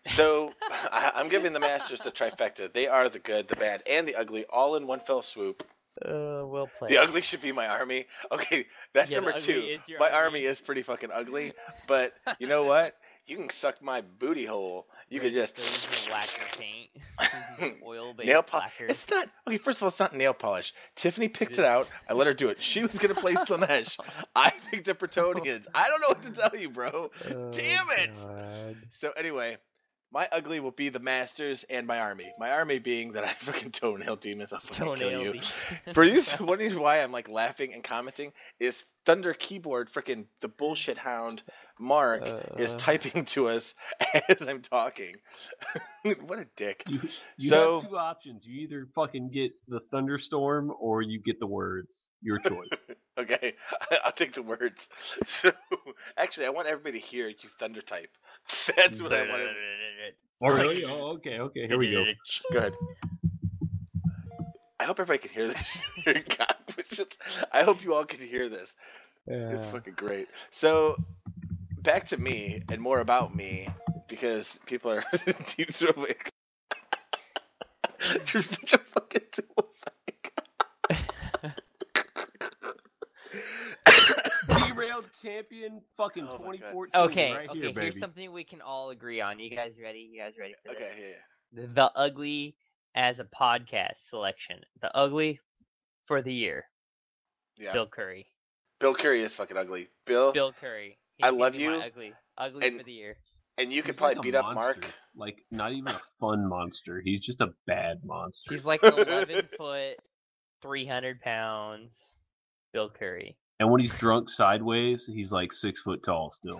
So I'm giving the Masters the trifecta. They are the good, the bad, and the ugly all in one fell swoop. Well played. The ugly should be my army. Okay, that's Yeah, the number ugly 2. is your My army. army is pretty fucking ugly, but you know what? You can suck my booty hole. You can just Still using lacquer paint. Using oil-based nail polish. lacquer. It's not okay. First of all, it's not nail polish. Tiffany picked it out. I let her do it. She was gonna play Slanesh. I picked up Bretonians. I don't know what to tell you, bro. Damn it. God. So anyway, my ugly will be the masters and my army. My army being that I freaking toenail demons. I'll fucking kill you. For you wondering why I'm like laughing and commenting, is Thunder Keyboard freaking the bullshit hound Mark is typing to us as I'm talking. What a dick. You So- have 2 options. You either fucking get the thunderstorm or you get the words. Your choice. Okay, I'll take the words. So actually, I want everybody to hear you thunder type. That's what I want. Oh, really? Oh, okay. Here we go. Go ahead. I hope everybody can hear this. God, I hope you all can hear this. It's fucking great. So, back to me and more about me, because people are deep throwing. You're such a fucking tool. Derailed champion fucking Oh my God. 2014. Okay, right okay. here, baby. Here's something we can all agree on. You guys ready? For this? Okay, yeah. The ugly as a podcast selection. The ugly for the year. Yeah. Bill Curry. Bill Curry is fucking ugly. Bill, Bill Curry. I He's love gonna be my you, Ugly and- for the year. and you could He's probably like a beat up monster. Mark. Like, not even a fun monster. He's just a bad monster. He's like 11 foot, 300 pounds. Bill Curry. And when he's drunk sideways, he's like 6 foot tall still.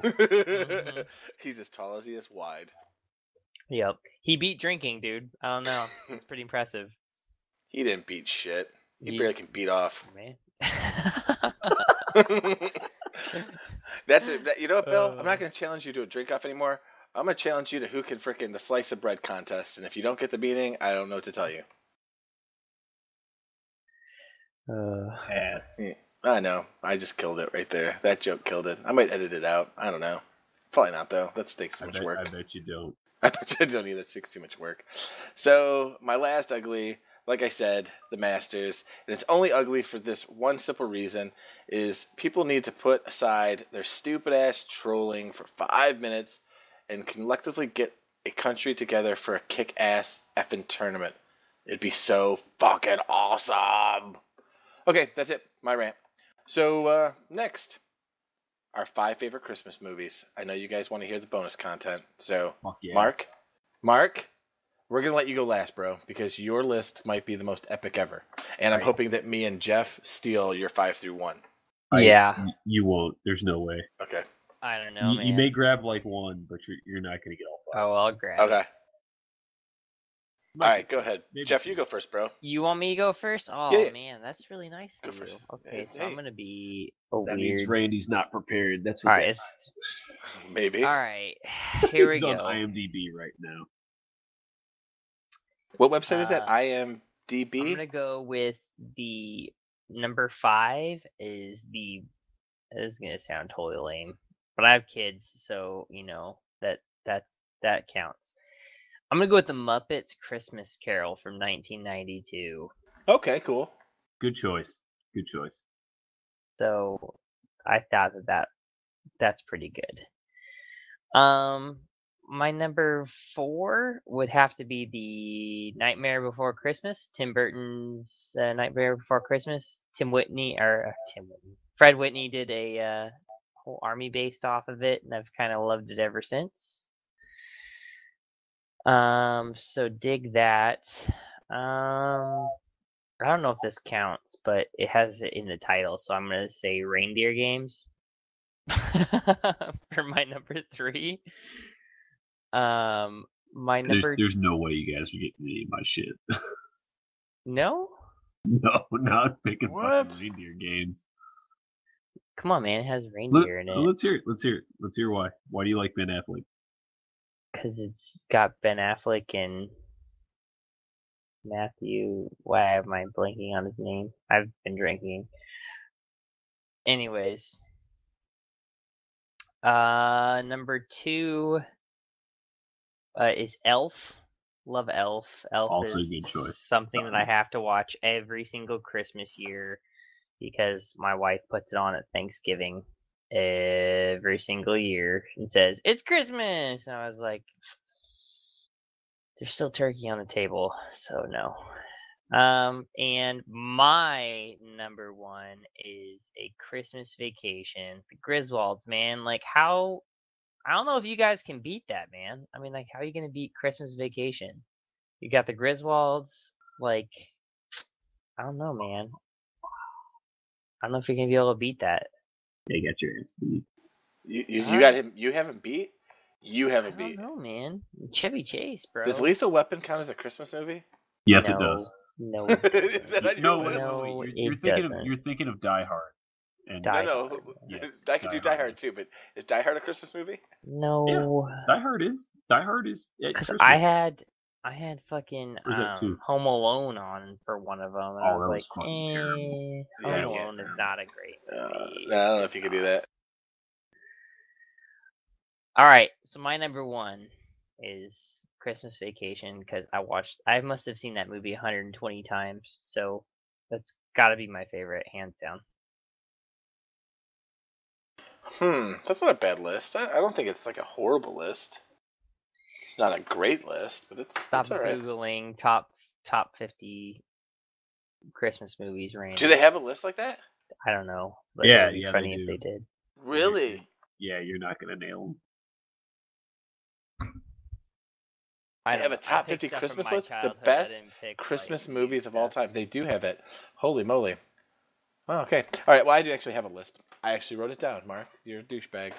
He's as tall as he is wide. Yep. He beat drinking, dude. I don't know. It's pretty impressive. He didn't beat shit. He He's- barely can beat off. Man. That's it. You know what, Bill? I'm not going to challenge you to a drink off anymore. I'm going to challenge you to who can frickin' the slice of bread contest. And if you don't get the beating, I don't know what to tell you. Ass. I know. I just killed it right there. That joke killed it. I might edit it out. I don't know. Probably not, though. That takes too much work. I bet you don't. I bet you don't either. It takes too much work. So, my last ugly, like I said, the Masters. And it's only ugly for this one simple reason, is people need to put aside their stupid-ass trolling for 5 minutes and collectively get a country together for a kick-ass effing tournament. It'd be so fucking awesome. Okay, that's it. My rant. So, next, our 5 favorite Christmas movies. I know you guys want to hear the bonus content. So, Fuck yeah. Mark, we're going to let you go last, bro, because your list might be the most epic ever. And I'm Right. hoping that me and Jeff steal your 5 through 1. Yeah. You won't. There's no way. Okay. I don't know, man. You may grab like one, but you're not going to get all 5. Oh, I'll grab it. Okay. Might All be right, go two. ahead. Maybe Jeff, two. you go first, bro. You want me to go first? Oh, Yeah. man, that's really nice Go of you. first. Okay, so Hey. I'm going to be a That weird... means Randy's not prepared. That's what All right, that Maybe. All right, here we He's go. on IMDb right now. What website is that? I'm IMDb? gonna go with the number 5 is the. This is gonna sound totally lame, but I have kids, so you know that counts. I'm gonna go with the Muppets Christmas Carol from 1992. Okay, cool. Good choice. Good choice. So I thought that's pretty good. My number 4 would have to be the Nightmare Before Christmas, Tim Burton's Nightmare Before Christmas. Fred Whitney did a whole army based off of it, and I've kind of loved it ever since. So dig that. I don't know if this counts, but it has it in the title, so I'm gonna say Reindeer Games for my number 3. My number There's no way you guys are getting any of my shit. no. No, not picking What? fucking reindeer games. Come on, man! It has reindeer in it Let's hear it. Let's hear why. Why do you like Ben Affleck? because it's got Ben Affleck and Matthew. Why am I blanking on his name? I've been drinking. Anyways, number 2 is Elf. Love Elf. Elf Also a is good choice. something that I have to watch every single Christmas year because my wife puts it on at Thanksgiving every single year and says, "It's Christmas!" And I was like, there's still turkey on the table, so no. And my number one is A Christmas Vacation. The Griswolds, man. Like, how... I don't know if you guys can beat that, man. I mean, like, how are you gonna beat Christmas Vacation? You got the Griswolds, like, I don't know, man. I don't know if you're gonna be able to beat that. They got your ass beat. You got him. You haven't beat. You haven't I beat. don't know, man. Chevy Chase, bro. Does Lethal Weapon count as a Christmas movie? Yes, no, it does. No, Is that on your No, list? No, wait. it You're doesn't. thinking of Die Hard. And Die No. Hard. Yes, I could do Die Hard too, but is Die Hard a Christmas movie? No, Die Hard is at because Christmas. I had fucking Or is that two? Home Alone on for one of them, and I Oh, was that like, was fucking terrible. Yeah, Home you Alone can't. is not a great movie. No, I don't know if you could do that. All right, so my number one is Christmas Vacation because I must have seen that movie 120 times, so that's got to be my favorite, hands down. That's not a bad list. I don't think it's like a horrible list. It's not a great list, but it's Stop all right. googling top 50 Christmas movies, Randy. Do they have a list like that? I don't know. But Yeah, it would be yeah, funny they if do. they did. Really? Yeah, you're not gonna nail them. They have a top 50 Christmas list? The best Christmas movies of all time. They do have it. Holy moly. Oh, okay. All right, well, I do actually have a list. I actually wrote it down, Mark. You're a douchebag.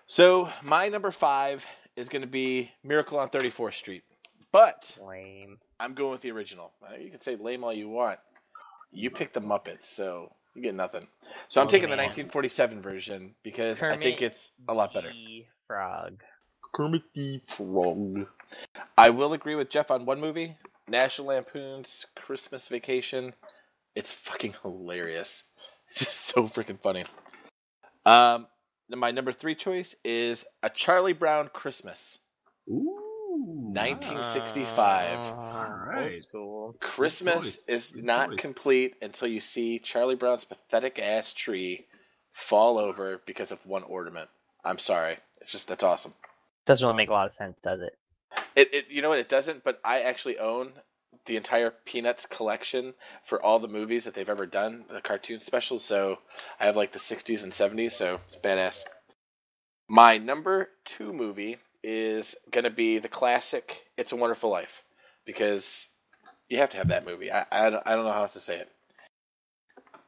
So, my number 5 is going to be Miracle on 34th Street. But Lame. I'm going with the original. You can say lame all you want. You picked the Muppets, so you get nothing. So I'm taking the 1947 version because I think it's a lot better. Frog. Kermit the Frog. I will agree with Jeff on one movie, National Lampoon's Christmas Vacation. It's fucking hilarious. It's just so freaking funny. My number 3 choice is A Charlie Brown Christmas. Ooh. 1965. All right. Old school. Christmas is not complete until you see Charlie Brown's pathetic ass tree fall over because of one ornament. I'm sorry. It's just, that's awesome. Doesn't really make a lot of sense, does it? It you know what, it doesn't, but I actually own the entire Peanuts collection for all the movies that they've ever done, the cartoon specials, so I have like the 60s and 70s, so it's badass. My number 2 movie is going to be the classic It's a Wonderful Life, because you have to have that movie. I don't know how else to say it.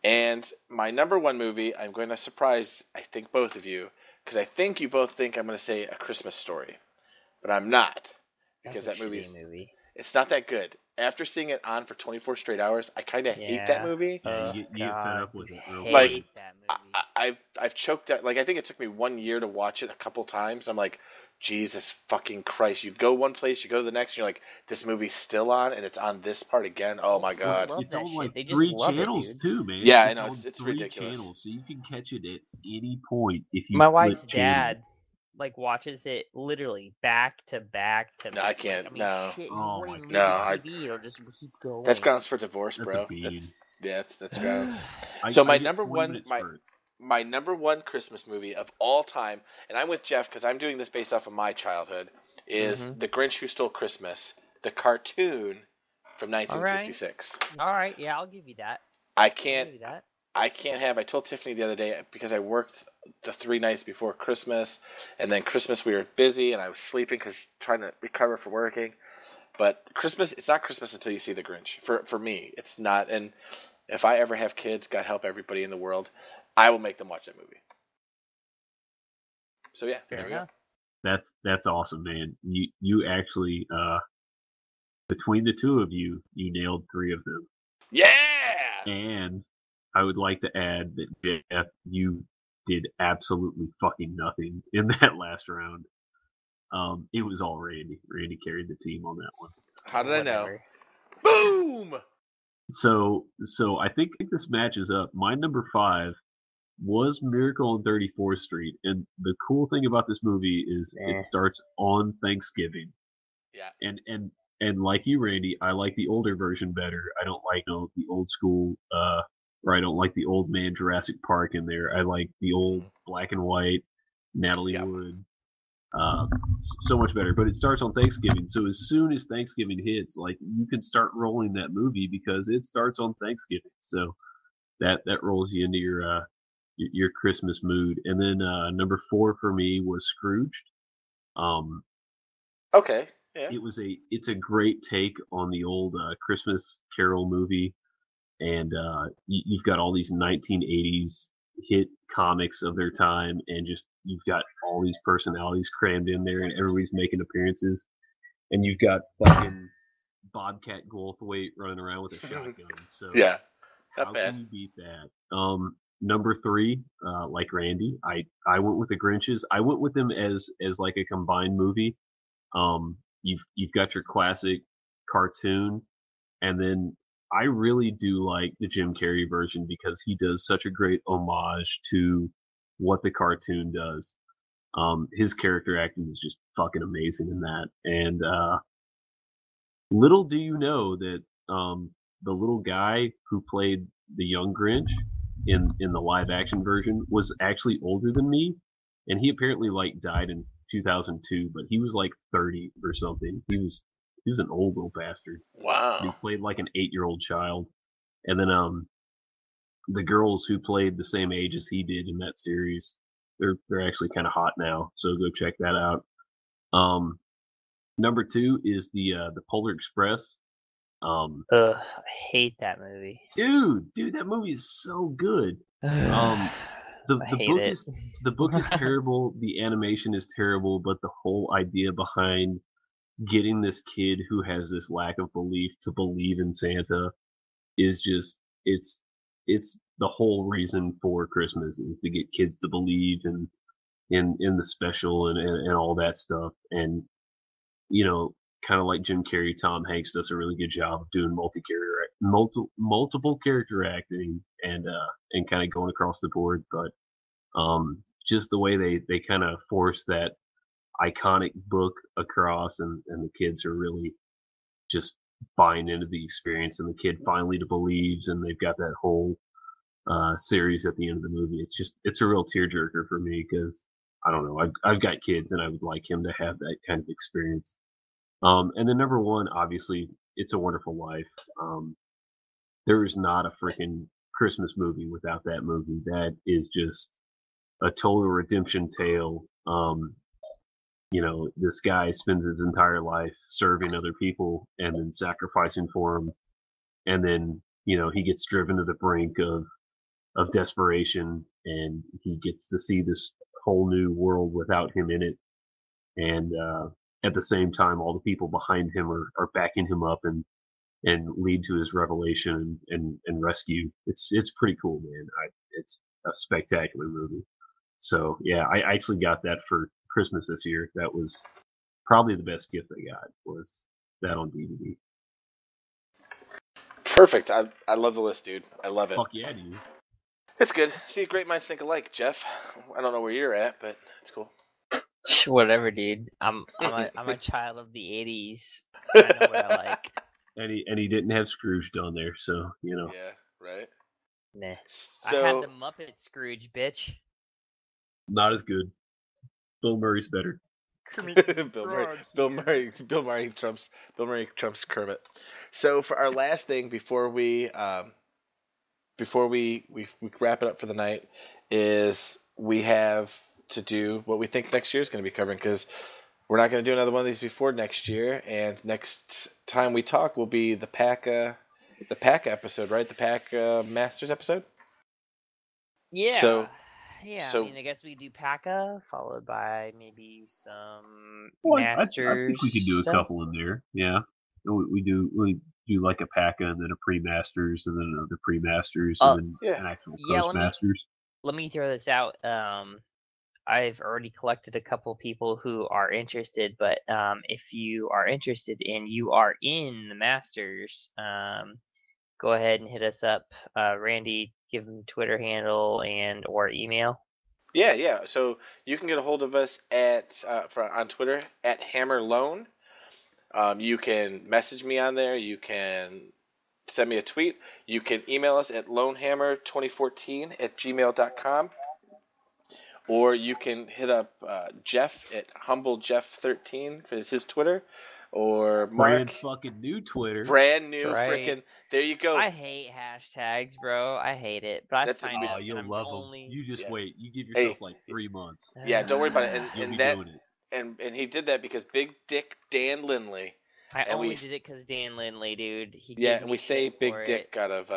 And my number 1 movie, I'm going to surprise, I think, both of you, because I think you both think I'm going to say A Christmas Story, but I'm not, because that movie. It's not that good. After seeing it on for 24 straight hours, I kind of hate that movie. Yeah, you get fed up with it real quick. Like, that movie. I've choked out. Like, I think it took me 1 year to watch it a couple times. I'm like, Jesus fucking Christ! You go one place, you go to the next, and you're like, this movie's still on, and it's on this part again. Oh my god! It's on like 3 channels too, man. Yeah, I know. It's 3 ridiculous. channels, so you can catch it at any point if you. My wife's dad like watches it literally back to back to. No, I can't. No. Shit, no, TV, it'll just keep going. That's grounds for divorce, bro. That's grounds. So my number one, my number 1 Christmas movie of all time, and I'm with Jeff because I'm doing this based off of my childhood, is The Grinch Who Stole Christmas, the cartoon from 1966. All right, yeah, I'll give you that. I told Tiffany the other day, because I worked the 3 nights before Christmas, and then Christmas we were busy, and I was sleeping because trying to recover from working. But Christmas, it's not Christmas until you see The Grinch. For me, it's not. And if I ever have kids, God help everybody in the world, I will make them watch that movie. So yeah, there we go. That's awesome, man. You actually between the two of you nailed 3 of them. Yeah. And I would like to add that Jeff, you did absolutely fucking nothing in that last round. It was all Randy. Randy carried the team on that one. How did I know? Boom. So I think this matches up. My number 5 was Miracle on 34th Street, and the cool thing about this movie is it starts on Thanksgiving. Yeah. And like you, Randy, I like the older version better. I don't like the old school, or I don't like the old man Jurassic Park in there. I like the old black and white Natalie Yep. Wood. So much better. But it starts on Thanksgiving, so as soon as Thanksgiving hits, like you can start rolling that movie because it starts on Thanksgiving. So that rolls you into your Christmas mood. And then number 4 for me was Scrooged. Okay. Yeah. It's a great take on the old Christmas Carol movie, and you've got all these 1980s hit comics of their time, and just you've got all these personalities crammed in there, and everybody's making appearances, and you've got fucking Bobcat Goldthwait running around with a shotgun. So Yeah. how can you beat that? Number 3, like Randy, I went with the Grinches. I went with them as like a combined movie. You've got your classic cartoon, and then I really do like the Jim Carrey version because he does such a great homage to what the cartoon does. His character acting is just fucking amazing in that. And little do you know that the little guy who played the young Grinch in the live action version was actually older than me, and he apparently like died in 2002, but he was like 30 or something. He was an old little bastard. Wow. He played like an 8-year-old child, and then the girls who played the same age as he did in that series, they're actually kind of hot now. So go check that out. Number 2 is the Polar Express. I hate that movie. Dude, that movie is so good. I The hate book it. is terrible. The animation is terrible, but the whole idea behind getting this kid who has this lack of belief to believe in Santa is just it's the whole reason for Christmas is to get kids to believe in the special and all that stuff. And kind of like Jim Carrey, Tom Hanks does a really good job of doing multiple character acting and kind of going across the board. But just the way they kind of force that iconic book across, and the kids are really just buying into the experience, and the kid finally believes, and they've got that whole series at the end of the movie. It's a real tearjerker for me because I don't know, I've got kids, and I would like him to have that kind of experience. And then number 1, obviously, It's a Wonderful Life. There is not a freaking Christmas movie without that movie. That is just a total redemption tale. This guy spends his entire life serving other people and then sacrificing for them. And then, he gets driven to the brink of desperation, and he gets to see this whole new world without him in it. And, at the same time, all the people behind him are backing him up and lead to his revelation and rescue. It's pretty cool, man. It's a spectacular movie. So yeah, I actually got that for Christmas this year. That was probably the best gift I got, was that on DVD. Perfect. I love the list, dude. I love it. Fuck yeah, dude. It's good. See, great minds think alike, Jeff. I don't know where you're at, but it's cool. Whatever, dude. I'm a child of the '80s. I know what I like. And he didn't have Scrooge on there, so Yeah, right. Nah. So, I had the Muppet Scrooge, bitch. not as good. Bill Murray's better. Bill Murray trumps Kermit. So for our last thing before we wrap it up for the night is we have to do what we think next year is going to be covering, because we're not going to do another one of these before next year, and next time we talk will be the PACA episode, right? The PACA Masters episode. Yeah. So, I mean, I guess we do PACA followed by maybe some Well, Masters. I think we could do a stuff. couple in there. Yeah, we do like a PACA and then a pre-Masters and then another pre-Masters and then an actual post-Masters. Let me throw this out. I've already collected a couple people who are interested, but if you are interested and you are in the Masters, go ahead and hit us up. Randy, give him Twitter handle and or email. Yeah. So you can get a hold of us on Twitter at HammerLone. You can message me on there. You can send me a tweet. You can email us at lonehammer2014@gmail.com. Or you can hit up Jeff at HumbleJeff13 for his Twitter. Or Mark. Brand fucking new Twitter. Brand new right. frickin'. There you go. I hate hashtags, bro. I hate it. But I find it. You'll I'm love only... them. You just Yeah. wait. You give yourself like 3 months. Yeah, don't worry about it. You'll And be that, doing it. and he did that because Big Dick Dan Lindley. I only did it because Dan Lindley, dude. And we say Big Dick out of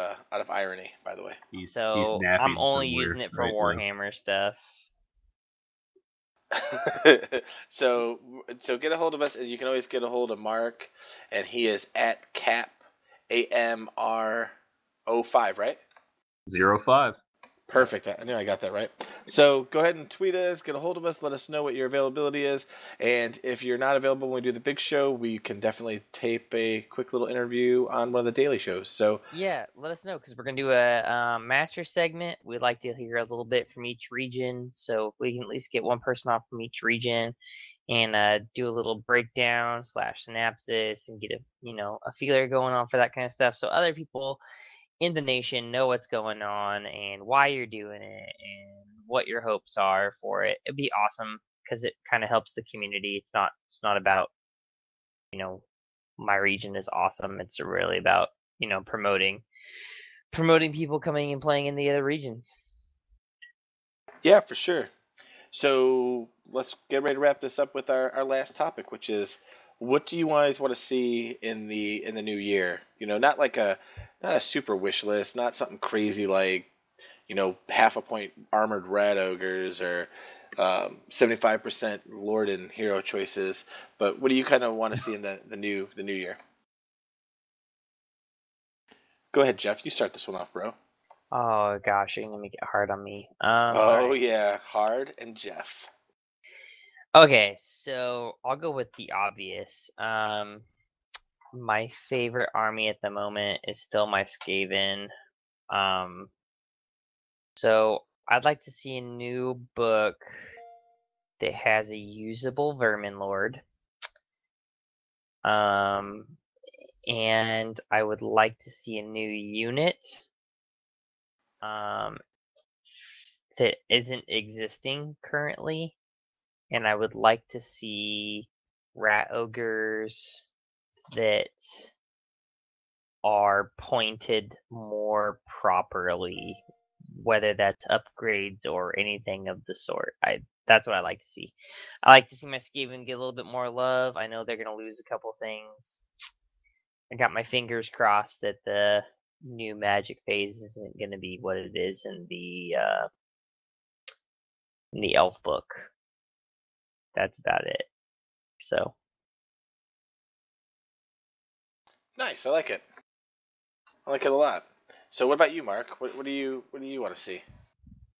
irony, by the way. He's I'm only somewhere using it for right Warhammer stuff. So get a hold of us, and you can always get a hold of Mark, and he is at Cap AMR05, right? 05. Perfect. I knew I got that right. So go ahead and tweet us, get a hold of us, let us know what your availability is. And if you're not available when we do the big show, we can definitely tape a quick little interview on one of the daily shows. So yeah, let us know, because we're going to do a master segment. We'd like to hear a little bit from each region. So if we can at least get one person off from each region and do a little breakdown / synopsis and get a feeler going on for that kind of stuff. So other people in the nation know what's going on and why you're doing it and what your hopes are for it. It'd be awesome because it kind of helps the community. It's not about my region is awesome. It's really about promoting people coming and playing in the other regions. Yeah, for sure. So let's get ready to wrap this up with our last topic, which is, what do you guys want to see in the new year? Not like not a super wish list, not something crazy like, half a point armored rat ogres or 75% Lord and hero choices. But what do you kind of want to see in the new year? Go ahead, Jeff. You start this one off, bro. Oh gosh, you're gonna make it hard on me. Right. Yeah, hard and Jeff. Okay, so I'll go with the obvious. My favorite army at the moment is still my Skaven. So I'd like to see a new book that has a usable Vermin Lord. And I would like to see a new unit that isn't existing currently. And I would like to see rat ogres that are pointed more properly, whether that's upgrades or anything of the sort. That's what I like to see. I like to see my Skaven get a little bit more love. I know they're going to lose a couple things. I got my fingers crossed that the new Magic phase isn't going to be what it is in the Elf book. That's about it. So nice. I like it. I like it a lot. So what about you, Mark? What do you want to see?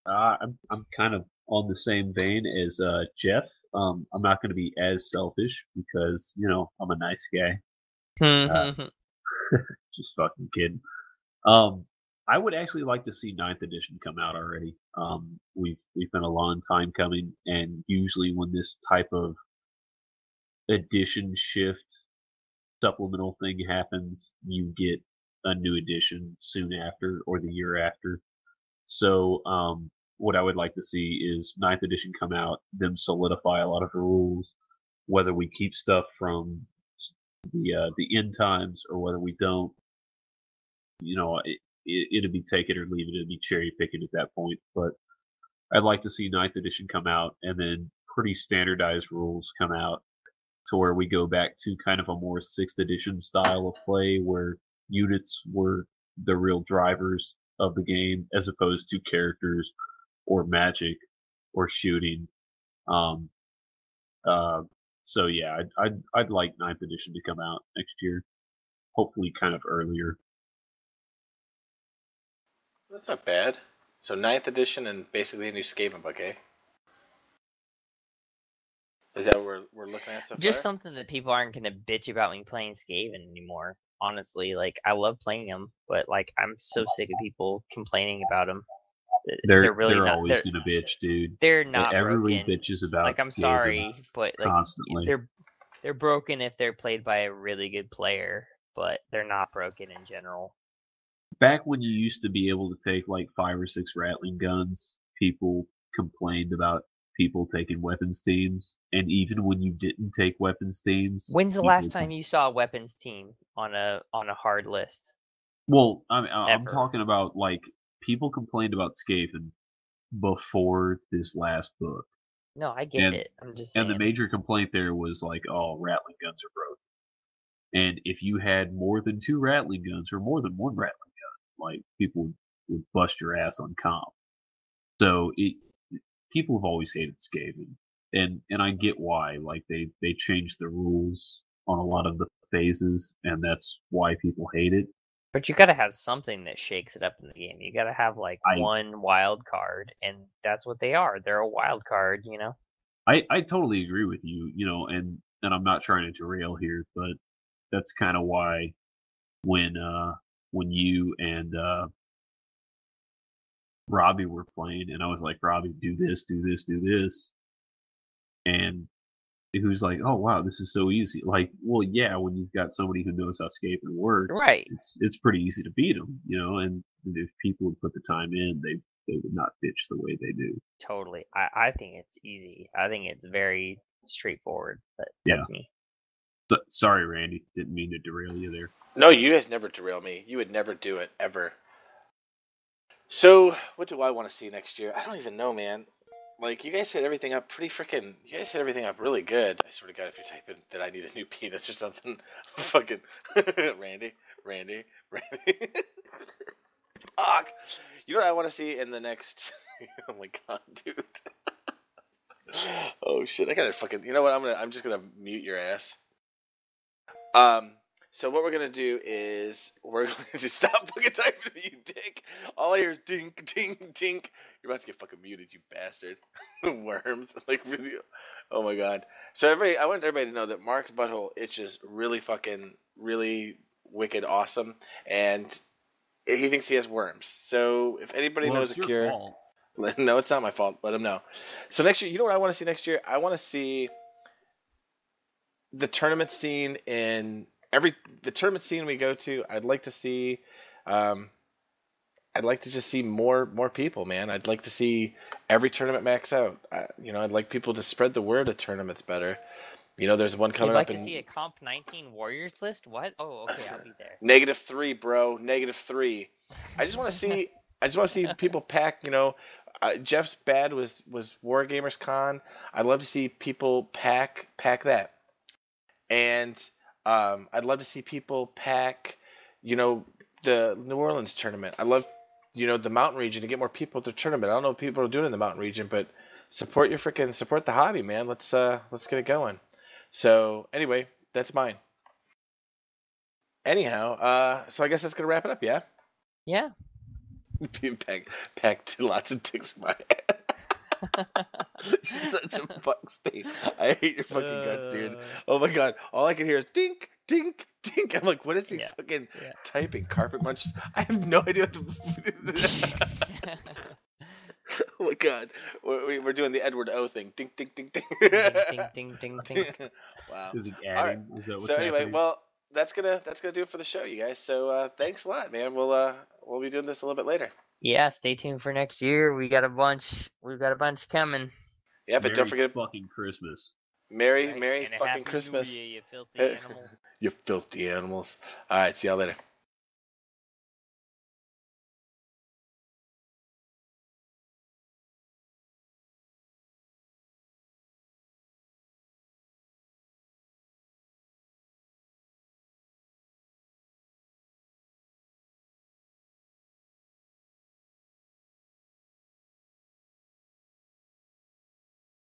I'm kind of on the same vein as Jeff. I'm not going to be as selfish because I'm a nice guy. Just fucking kidding. I would actually like to see 9th edition come out already. We've been a long time coming, and usually when this type of edition shift supplemental thing happens, you get a new edition soon after or the year after. So what I would like to see is 9th edition come out, them solidify a lot of the rules, whether we keep stuff from the end times or whether we don't. It'd be take it or leave it. It'd be cherry picking at that point. But I'd like to see 9th edition come out and then pretty standardized rules come out to where we go back to kind of a more 6th edition style of play where units were the real drivers of the game as opposed to characters or magic or shooting. So yeah, I'd like 9th edition to come out next year, hopefully kind of earlier. That's not bad. So 9th edition and basically a new Skaven book, eh? Is that what we're looking at so far? Just something that people aren't going to bitch about me playing Skaven anymore. Honestly, I love playing them, but I'm so sick of people complaining about them. They're really not. Always gonna bitch, dude. They're not Everybody broken. bitches about. I'm sorry, but constantly. They're broken if they're played by a really good player, but they're not broken in general. Back when you used to be able to take like 5 or 6 rattling guns, people complained about people taking weapons teams, and even when you didn't take weapons teams, When's the people last time you saw a weapons team on a hard list? Well, I'm Ever. talking about like people complained about Skaven before this last book, No, I get it. I'm just and the saying. major complaint there was like, oh, rattling guns are broken. And if you had more than 2 rattling guns or more than 1 rattling gun, like people would bust your ass on comp. So people have always hated Skaven, and I get why. Like they changed the rules on a lot of the phases, and that's why people hate it. But you gotta have something that shakes it up in the game. You gotta have like I one wild card, and that's what they are. They're a wild card, you know. I totally agree with you, and I'm not trying to derail here, but that's kind of why when you and Robbie were playing, and I was like, Robbie, do this, do this, do this, and he was like, oh wow, this is so easy. Like, well, yeah, when you've got somebody who knows how Skaven works, Right. it's pretty easy to beat them, and if people would put the time in, they would not bitch the way they do. Totally. I think it's easy. I think it's very straightforward, but that's me. Sorry, Randy. Didn't mean to derail you there. No, you guys never derail me. You would never do it, ever. So, what do I want to see next year? I don't even know, man. Like, you guys set everything up pretty freaking... You guys set everything up really good. I swear to God, if you're typing that I need a new penis or something, fucking... Randy. Fuck! You know what I want to see in the next... Oh my God, dude. Oh shit, I gotta fucking... You know what, I'm just gonna mute your ass. So what we're gonna do is we're going to stop fucking typing, you dick. All I hear is dink, dink, dink. You're about to get fucking muted, you bastard. Worms, like really. Oh my God. So I want everybody to know that Mark's butthole itches really wicked awesome, and he thinks he has worms. So if anybody knows a cure, no, it's not my fault. Let him know. So next year, you know what I want to see next year? I want to see the tournament scene in the tournament scene we go to. I'd like to see, I'd like to just see more people, man. I'd like to see every tournament max out. I'd like people to spread the word of tournaments better. There's one coming up. You'd like to see a Comp 19 Warriors list? What? Oh, okay, I'll be there. -3, bro. -3. I just want to see people pack. Jeff's bad was Wargamers Con. I'd love to see people pack that. And I'd love to see people pack, the New Orleans tournament. I love, the mountain region to get more people to the tournament. I don't know what people are doing in the mountain region, but support the hobby, man. Let's get it going. So anyway, that's mine. Anyhow, so I guess that's gonna wrap it up, yeah? Yeah. Being packed lots of dicks in my head. She's such a fuck state. I hate your fucking guts, dude. Oh my God. All I can hear is dink, dink, dink. I'm like, what is he fucking typing? Carpet munches? I have no idea what the... Oh my God. We're doing the Edward O thing. Dink, dink, dink, dink. Ding, ding, ding, ding. Wow. Is it adding? Right. Is that what's so anyway, happening? well, that's gonna do it for the show, you guys. So thanks a lot, man. We'll be doing this a little bit later. Yeah, stay tuned for next year. We've got a bunch coming. Yeah, but Merry don't forget fucking Christmas. Merry And fucking Christmas. New Year, you filthy animal. You filthy animals. All right, see y'all later.